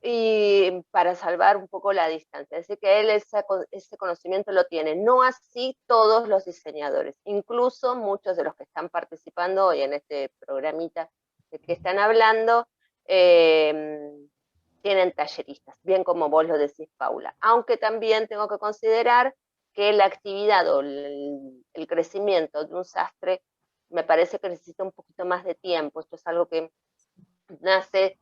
Y para salvar un poco la distancia, así que él ese conocimiento lo tiene, no así todos los diseñadores, incluso muchos de los que están participando hoy en este programita de que están hablando, tienen talleristas, bien como vos lo decís, Paula, aunque también tengo que considerar que la actividad o el crecimiento de un sastre me parece que necesita un poquito más de tiempo. Esto es algo que nace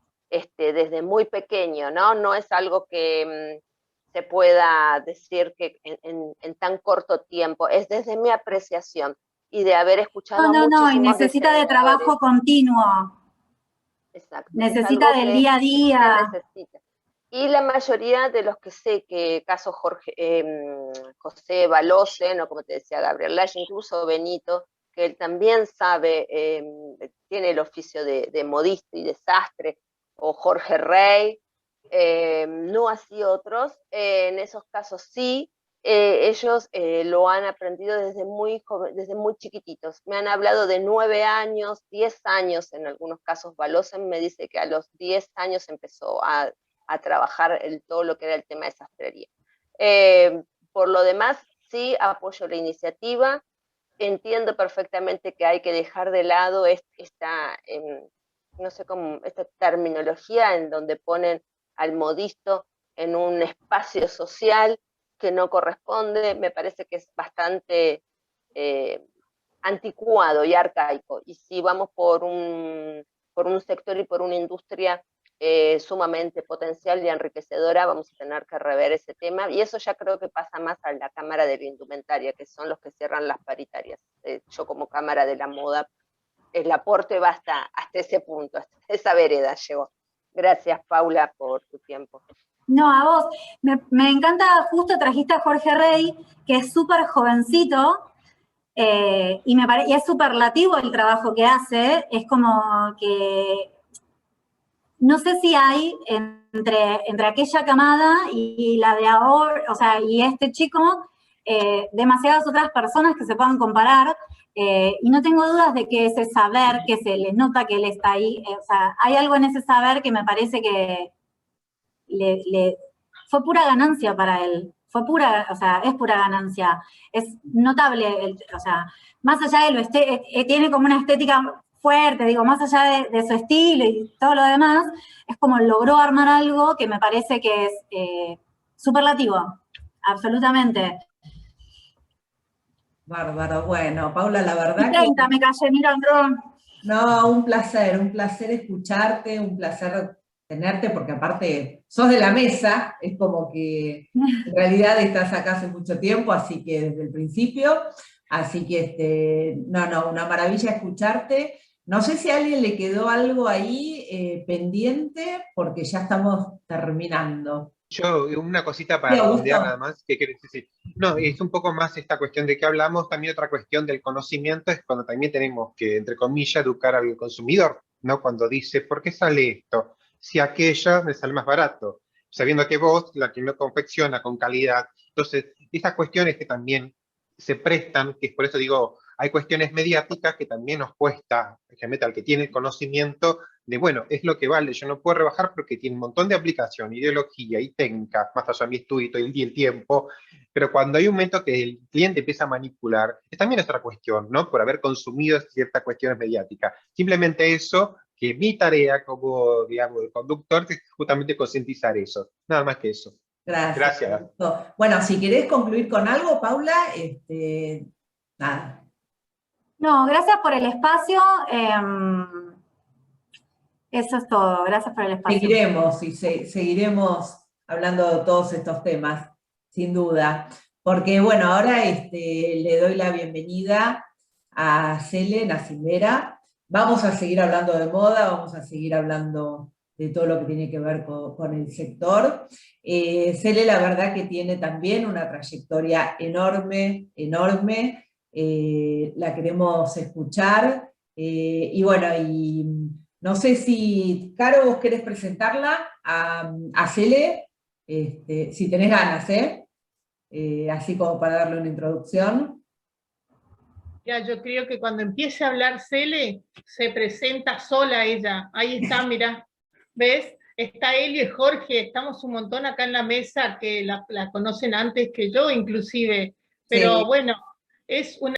desde muy pequeño, ¿no? No es algo que se pueda decir que en tan corto tiempo, es desde mi apreciación y de haber escuchado
No, y necesita de trabajo continuo.
Exacto.
Necesita del día a día.
Necesita. Y la mayoría de los que sé, que caso José Balocen, o como te decía Gabriel Lash, incluso Benito, que él también sabe, tiene el oficio de modista y de sastre, o Jorge Rey, no así otros, en esos casos sí, ellos lo han aprendido desde muy chiquititos. Me han hablado de 9 años, 10 años, en algunos casos Balocen me dice que a los 10 años empezó a trabajar todo lo que era el tema de sastrería. Por lo demás, sí apoyo la iniciativa, entiendo perfectamente que hay que dejar de lado esta terminología en donde ponen al modisto en un espacio social que no corresponde. Me parece que es bastante anticuado y arcaico, y si vamos por un sector y por una industria sumamente potencial y enriquecedora, vamos a tener que rever ese tema, y eso ya creo que pasa más a la Cámara de la Indumentaria, que son los que cierran las paritarias. Yo como Cámara de la Moda, el aporte va hasta ese punto, hasta esa vereda llegó. Gracias, Paula, por tu tiempo.
No, a vos. Me encanta, justo trajiste a Jorge Rey, que es súper jovencito, y es superlativo el trabajo que hace. Es como que no sé si hay entre aquella camada y la de ahora, o sea, y este chico, demasiadas otras personas que se puedan comparar, y no tengo dudas de que ese saber, que se le nota que él está ahí, o sea, hay algo en ese saber que me parece que fue pura ganancia para él. O sea, es pura ganancia. Es notable, o sea, más allá de tiene como una estética fuerte, digo, más allá de su estilo y todo lo demás, es como logró armar algo que me parece que es superlativo, absolutamente.
Bárbaro. Bueno, Paula, la verdad
Y 30 me callé, mira, Andrés.
no, un placer escucharte, un placer tenerte, porque aparte sos de la mesa, es como que en realidad estás acá hace mucho tiempo, así que desde el principio, así que no, una maravilla escucharte. No sé si a alguien le quedó algo ahí pendiente, porque ya estamos terminando.
Yo, una cosita
Sí,
para redondear nada
Augusto.
más, ¿qué querés decir? No, es un poco más esta cuestión de que hablamos, también otra cuestión del conocimiento es cuando también tenemos que, entre comillas, educar al consumidor, ¿no? Cuando dice, ¿por qué sale esto? Si aquello me sale más barato, sabiendo que vos, la que no confecciona con calidad. Entonces, estas cuestiones que también se prestan, que es por eso digo, hay cuestiones mediáticas que también nos cuesta, especialmente al que tiene el conocimiento, de, bueno, es lo que vale, yo no puedo rebajar porque tiene un montón de aplicación, ideología y técnica, más allá de mi estudio y todo el tiempo, pero cuando hay un momento que el cliente empieza a manipular, es también otra cuestión, ¿no? Por haber consumido ciertas cuestiones mediáticas. Simplemente eso, que mi tarea como, digamos, el conductor es justamente concientizar eso, nada más que eso.
Gracias.
Gracias.
Bueno, si querés concluir con algo, Paula, nada.
No, gracias por el espacio. Eso es todo, gracias por el espacio.
Seguiremos y seguiremos hablando de todos estos temas, sin duda. Porque bueno, ahora le doy la bienvenida a Cele Silvera. Vamos a seguir hablando de moda, vamos a seguir hablando de todo lo que tiene que ver con el sector. Cele, la verdad que tiene también una trayectoria enorme, enorme. La queremos escuchar. Y bueno, no sé si, Caro, vos querés presentarla a Cele, si tenés ganas, así como para darle una introducción.
Ya, yo creo que cuando empiece a hablar Cele, se presenta sola ella. Ahí está, mira, ¿ves? Está Elio y Jorge, estamos un montón acá en la mesa que la conocen antes que yo, inclusive. Pero
Sí.
bueno, es una